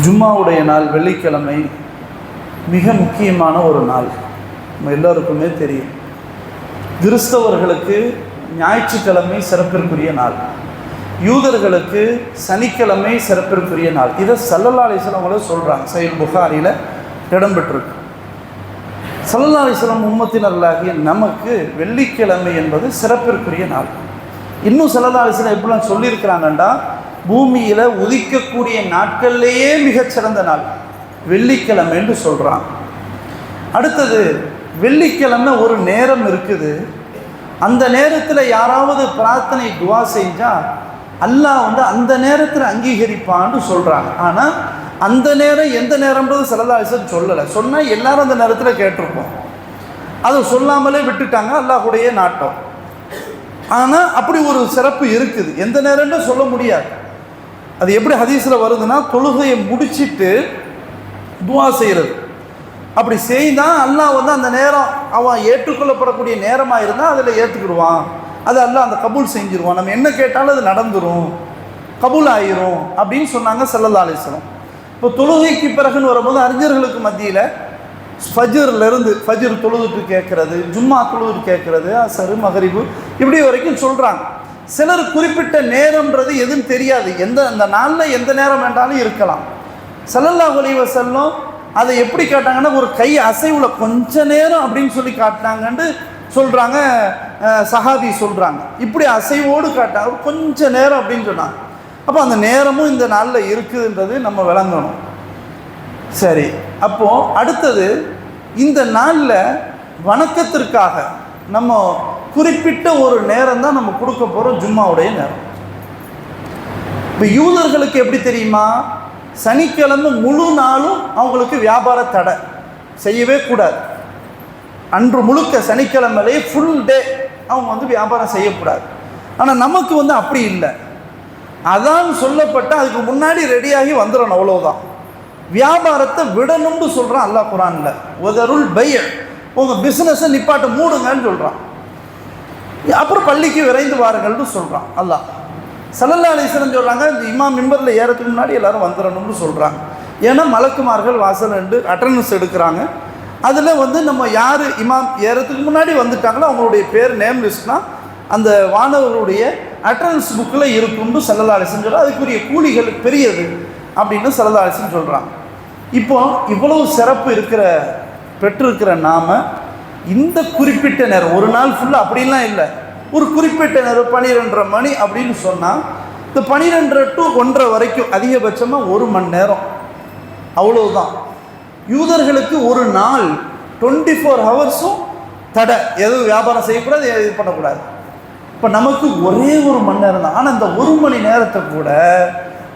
S1: ஜும்மாவுடைய நாள் வெள்ளிக்கிழமை மிக முக்கியமான ஒரு நாள். நம்ம எல்லோருக்குமே தெரியும். கிறிஸ்தவர்களுக்கு ஞாயிற்றுக்கிழமை சிறப்பிற்குரிய நாள், யூதர்களுக்கு சனிக்கிழமை சிறப்பிற்குரிய நாள். இதை ஸல்லல்லாஹு அலைஹி வஸல்லம் சொல்கிறாங்க. சஹீஹ் புகாரியில் இடம்பெற்றிருக்கு. ஸல்லல்லாஹு அலைஹி வஸல்லம் உம்மத்தினர்களாகிய நமக்கு வெள்ளிக்கிழமை என்பது சிறப்பிற்குரிய நாள். இன்னும் ஸல்லல்லாஹு அலைஹி வஸல்லம் எப்படிலாம் சொல்லியிருக்கிறாங்கண்டா, பூமியில் உதிக்கக்கூடிய நாட்கள்லேயே மிகச்சிறந்த நாள் வெள்ளிக்கிழமை என்று சொல்கிறாங்க. அடுத்தது, வெள்ளிக்கிழமை ஒரு நேரம் இருக்குது, அந்த நேரத்தில் யாராவது பிரார்த்தனை துவா செஞ்சால் அல்லாஹ் அந்த நேரத்தில் அங்கீகரிப்பான்னு சொல்கிறாங்க. ஆனால் அந்த நேரம் எந்த நேரம்ன்றது ஸல்லல்லாஹு அலைஹி வஸல்லம் சொல்லலை. சொன்னால் எல்லாரும் அந்த நேரத்தில் கேட்டிருப்போம். அதை சொல்லாமலே விட்டுட்டாங்க, அல்லாஹ்வுடைய நாட்டம். ஆனால் அப்படி ஒரு சிறப்பு இருக்குது, எந்த நேரம்னு சொல்ல முடியாது. அது எப்படி ஹதீஸில் வருதுன்னா, தொழுகையை முடிச்சுட்டு துவா செய்கிறது. அப்படி செய்தால் அல்லாஹ் அந்த நேரம் அவன் ஏற்றுக்கொள்ளப்படக்கூடிய நேரமாக இருந்தால் அதில் ஏற்றுக்கிடுவான், அது அல்லாஹ் அந்த கபூல் செஞ்சுருவான், நம்ம என்ன கேட்டாலும் அது நடந்துடும், கபூல் ஆயிரும் அப்படின்னு சொன்னாங்க ஸல்லல்லாஹு அலைஹி வஸல்லம். இப்போ தொழுகைக்கு பிறகுன்னு வரும்போது அறிஞர்களுக்கு மத்தியில் ஃபஜ்ர் தொழுதுட்டு கேட்குறது, ஜும்மா தொழுதுட்டு கேட்குறது, அசரு மகரிபு இப்படி வரைக்கும் சொல்கிறாங்க. சிலர் குறிப்பிட்ட நேரம்ன்றது எதுன்னு தெரியாது, அந்த நாளில் எந்த நேரம் வேண்டாலும் இருக்கலாம். ஸல்லல்லாஹு அலைஹி வஸல்லம் அதை எப்படி காட்டாங்கன்னா, ஒரு கை அசைவில் கொஞ்ச நேரம் அப்படின்னு சொல்லி காட்டினாங்கன்னு சொல்கிறாங்க, சஹாபி சொல்கிறாங்க. இப்படி அசைவோடு காட்டாங்க, கொஞ்ச நேரம் அப்படின்னு சொன்னாங்க. அப்போ அந்த நேரமும் இந்த நாளில் இருக்குதுன்றது நம்ம விளங்கணும். சரி, அப்போது அடுத்தது இந்த நாளில் வணக்கத்திற்காக நம்ம குறிப்பிட்ட ஒரு நேரம் தான் நம்ம கொடுக்க போகிறோம், ஜும்மாவுடைய நேரம். இப்போ யூதர்களுக்கு எப்படி தெரியுமா, சனிக்கிழமை முழு நாளும் அவங்களுக்கு வியாபார தடை, செய்யவே கூடாது. அன்று முழுக்க சனிக்கிழமையிலே ஃபுல் டே அவங்க வியாபாரம் செய்யக்கூடாது. ஆனால் நமக்கு அப்படி இல்லை. அதான் சொல்லப்பட்ட அதுக்கு முன்னாடி ரெடியாகி வந்துடணும், அவ்வளோதான். வியாபாரத்தை விடணும்னு சொல்கிறான் அல்லாஹ் குர்ஆனில். வதருல் பைஅ, உங்கள் பிஸ்னஸை நிப்பாட்ட மூடுங்கன்னு சொல்கிறான். அப்புறம் பள்ளிக்கு விரைந்து வாருங்கள்னு சொல்கிறான் அல்லாஹ். ஸல்லல்லாஹு அலைஹி வஸல்லம் சொல்கிறாங்க, இந்த இமாம் மிம்பரில் ஏறதுக்கு முன்னாடி எல்லோரும் வந்துடணும்னு சொல்கிறாங்க. ஏன்னா மலக்குமார்கள் வாசல் 2 அட்டண்டன்ஸ் எடுக்கிறாங்க. அதில் நம்ம யார் இமாம் ஏறதுக்கு முன்னாடி வந்துட்டாங்களோ அவங்களுடைய பேர் நேம் லிஸ்ட்னால் அந்த வானவர்களுடைய அட்டண்டன்ஸ் புக்கில் இருக்கும்னு ஸல்லல்லாஹு அலைஹி வஸல்லம் சொல்கிறாங்க. அதுக்குரிய கூலிகள் பெரியது அப்படின்னு ஸல்லல்லாஹு அலைஹி வஸல்லம் சொல்கிறாங்க. இப்போ இவ்வளவு சிறப்பு பெற்றிருக்கிற நாம் இந்த குறிப்பிட்ட நேரம், ஒரு நாள் ஃபுல்லாக அப்படின்லாம் இல்லை, ஒரு குறிப்பிட்ட நேரம் 12:30 மணி அப்படின்னு சொன்னால் இந்த 12:30 to 1:30 வரைக்கும் அதிகபட்சமாக 1 மணி நேரம், அவ்வளவுதான். யூதர்களுக்கு ஒரு நாள் 24 ஹவர்ஸும் தடை, எதுவும் வியாபாரம் செய்யக்கூடாது, இது பண்ணக்கூடாது. இப்போ நமக்கு ஒரே 1 மணி நேரம் தான். ஆனால் இந்த 1 மணி நேரத்தை கூட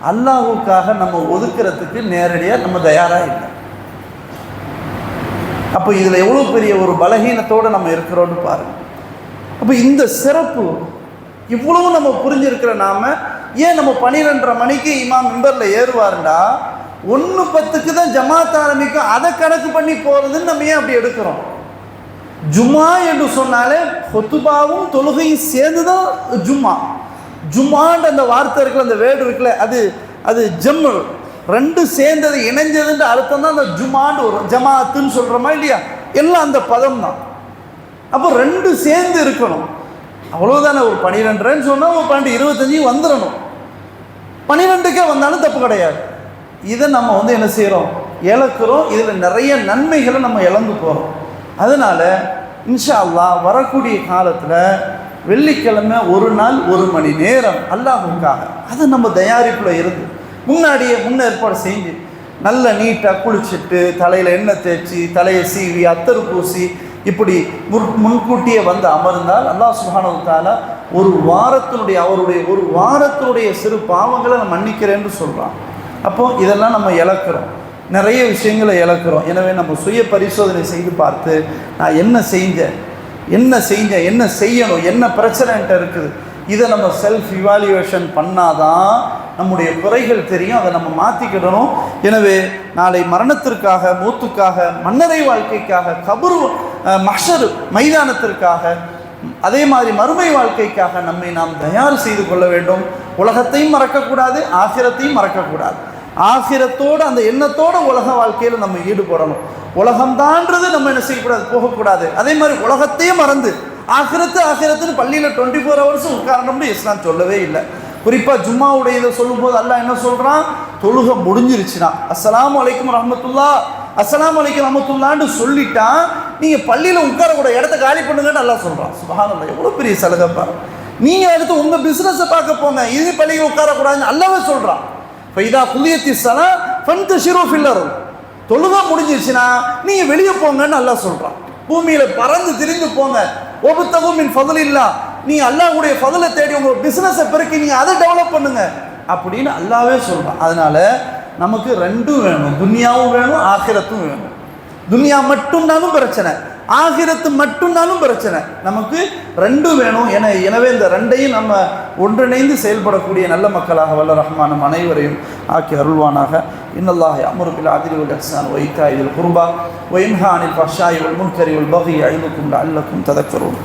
S1: அல்லாஹ்வுக்காக நம்ம ஒதுக்கிறதுக்கு நேரடியாக நம்ம தயாராக இல்லை. அப்போ இதில் எவ்வளோ பெரிய ஒரு பலகீனத்தோடு நம்ம இருக்கிறோன்னு பாருங்கள். அப்போ இந்த சிறப்பு இவ்வளவு நம்ம புரிஞ்சிருக்கிற நாம் ஏன் நம்ம 12:30 மணிக்கு இமாம் மிம்பரில் ஏறுவாருண்டா 1:10க்கு தான் ஜமாத் ஆரம்பிக்கும், அதை கணக்கு பண்ணி போகிறதுன்னு நம்ம ஏன் அப்படி எடுக்கிறோம்? ஜும்மா என்று சொன்னாலே ஹுத்துபாவும் தொழுகையும் சேர்ந்து தான் ஜும்மா. ஜும்மான்ற அந்த வார்த்தை இருக்குல்ல, அந்த வேர்டு இருக்குல்ல, அது ஜம்மு, 2 சேர்ந்தது இணைஞ்சதுன்ற அர்த்தம் தான் அந்த ஜும்மான்னு வரும். ஜமாத்துன்னு சொல்கிறோமா இல்லையா, எல்லாம் அந்த பதம் தான். அப்போ 2 சேர்ந்து இருக்கணும், அவ்வளோதானே. ஒரு 12:30ன்னு சொன்னால் ஒரு 12:25 வந்துடணும். 12க்கே வந்தாலும் தப்பு கிடையாது. இதை நம்ம என்ன செய்கிறோம், இழக்கிறோம். இதில் நிறைய நன்மைகளை நம்ம இழந்து போகிறோம். அதனால் இன்ஷா அல்லாஹ் வரக்கூடிய காலத்தில் வெள்ளிக்கிழமை ஒரு நாள் 1 மணி நேரம் அல்லாஹ்வுக்காக அதை நம்ம தயாரிப்பில் இருந்து முன்னாடியே முன்னேற்பாடு செஞ்சு நல்ல நீட்டாக குளிச்சுட்டு தலையில் எண்ணெய் தேய்ச்சி தலையை சீவி அத்தர் பூசி இப்படி முன்கூட்டியே வந்து அமர்ந்தால் அல்லாஹ் சுப்ஹானஹு வ தஆலா அவருடைய ஒரு வாரத்தினுடைய சிறு பாவங்களை நான் மன்னிக்கிறேன்னு சொல்கிறான். அப்போது இதெல்லாம் நம்ம இழக்கிறோம், நிறைய விஷயங்களை இழக்கிறோம். எனவே நம்ம சுய பரிசோதனை செய்து பார்த்து நான் என்ன செஞ்சேன், என்ன செய்யணும், என்ன பிரச்சனைன்ட்டு இருக்குது, இதை நம்ம செல்ஃப் இவாலுவேஷன் பண்ணாதான் நம்முடைய குறைகள் தெரியும், அதை நம்ம மாற்றிக்கிடணும். எனவே நாளை மரணத்திற்காக, மூத்துக்காக, மன்னரை வாழ்க்கைக்காக, கபரு மஹ்ஷர் மைதானத்திற்காக, அதே மாதிரி மறுமை வாழ்க்கைக்காக நம்மை நாம் தயார் செய்து கொள்ள வேண்டும். உலகத்தையும் மறக்கக்கூடாது, ஆகிரத்தையும் மறக்கக்கூடாது. ஆகிரத்தோடு அந்த எண்ணத்தோடு உலக வாழ்க்கையில் நம்ம ஈடுபடணும். உலகம்தான்றது நம்ம என்ன செய்யக்கூடாது, போகக்கூடாது. அதே மாதிரி உலகத்தையும் மறந்து ஆகிரத்துன்னு பள்ளியில் 24 ஹவர்ஸ் உட்காரணும்னு இஸ்லாம் சொல்லவே இல்லை. குறிப்பாக ஜும்மாவுடைய இதை சொல்லும்போது அல்லாஹ் என்ன சொல்கிறான், தொழுகை முடிஞ்சிருச்சுன்னா அஸ்ஸலாமு அலைக்கும் ரஹ்மத்துல்லாஹ், அஸ்ஸலாமு அலைக்கும் ரஹ்மத்துல்லான்னு சொல்லிட்டா நீங்கள் பள்ளியில் உட்காரக்கூட இடத்த காலி பண்ணுங்கன்னு அல்லாஹ் சொல்கிறான். சுப்ஹானல்லாஹ், எவ்வளோ பெரிய சலுகைப்பா. நீங்கள் அடுத்து உங்கள் பிஸ்னஸை பார்க்க போங்க, இது பள்ளியில் உட்காரக்கூடாதுன்னு அல்லாஹ்வே சொல்கிறான். ஃபைதா குலியத்தி ஸலா ஃபன்தஷிரு ஃபில் அர்த், தொழுகை முடிஞ்சிருச்சுன்னா நீங்கள் வெளியே போங்கன்னு அல்லாஹ் சொல்கிறான். பூமியில் பறந்து திரிந்து போங்க. ஒபுத்தகு மின் ஃபதுலில்லாஹ், நீங்கள் அல்லாஹ்வுடைய ஃபதுலை தேடி உங்கள் பிஸ்னஸை பெருக்கி நீங்கள் அதை டெவலப் பண்ணுங்க அப்படின்னு அல்லாஹ்வே சொல்கிறான். அதனால் நமக்கு 2 வேணும், துன்யாவும் வேணும், ஆகிரத்தும் வேணும். துன்யா மட்டும்னாலும் பிரச்சனை, ஆகிரத்து மட்டும்னாலும் பிரச்சனை, நமக்கு 2 வேணும். எனவே இந்த 2ஐயும் நம்ம ஒன்றிணைந்து செயல்படக்கூடிய நல்ல மக்களாக வல்ல ரஹ்மான் நம் அனைவரையும் ஆக்கி அருள்வானாக. இன்னல்லாஹ் யஅமுரு பில் அத்லி வல் இஹ்சான் வ ஈதாஇ தில் குர்பா வ யன்ஹா அனில் ஃபஹ்ஷாஇ வல் முன்கரி வல் பகி யஇதுக்கும் லஅல்லக்கும் ததக்கரூன்.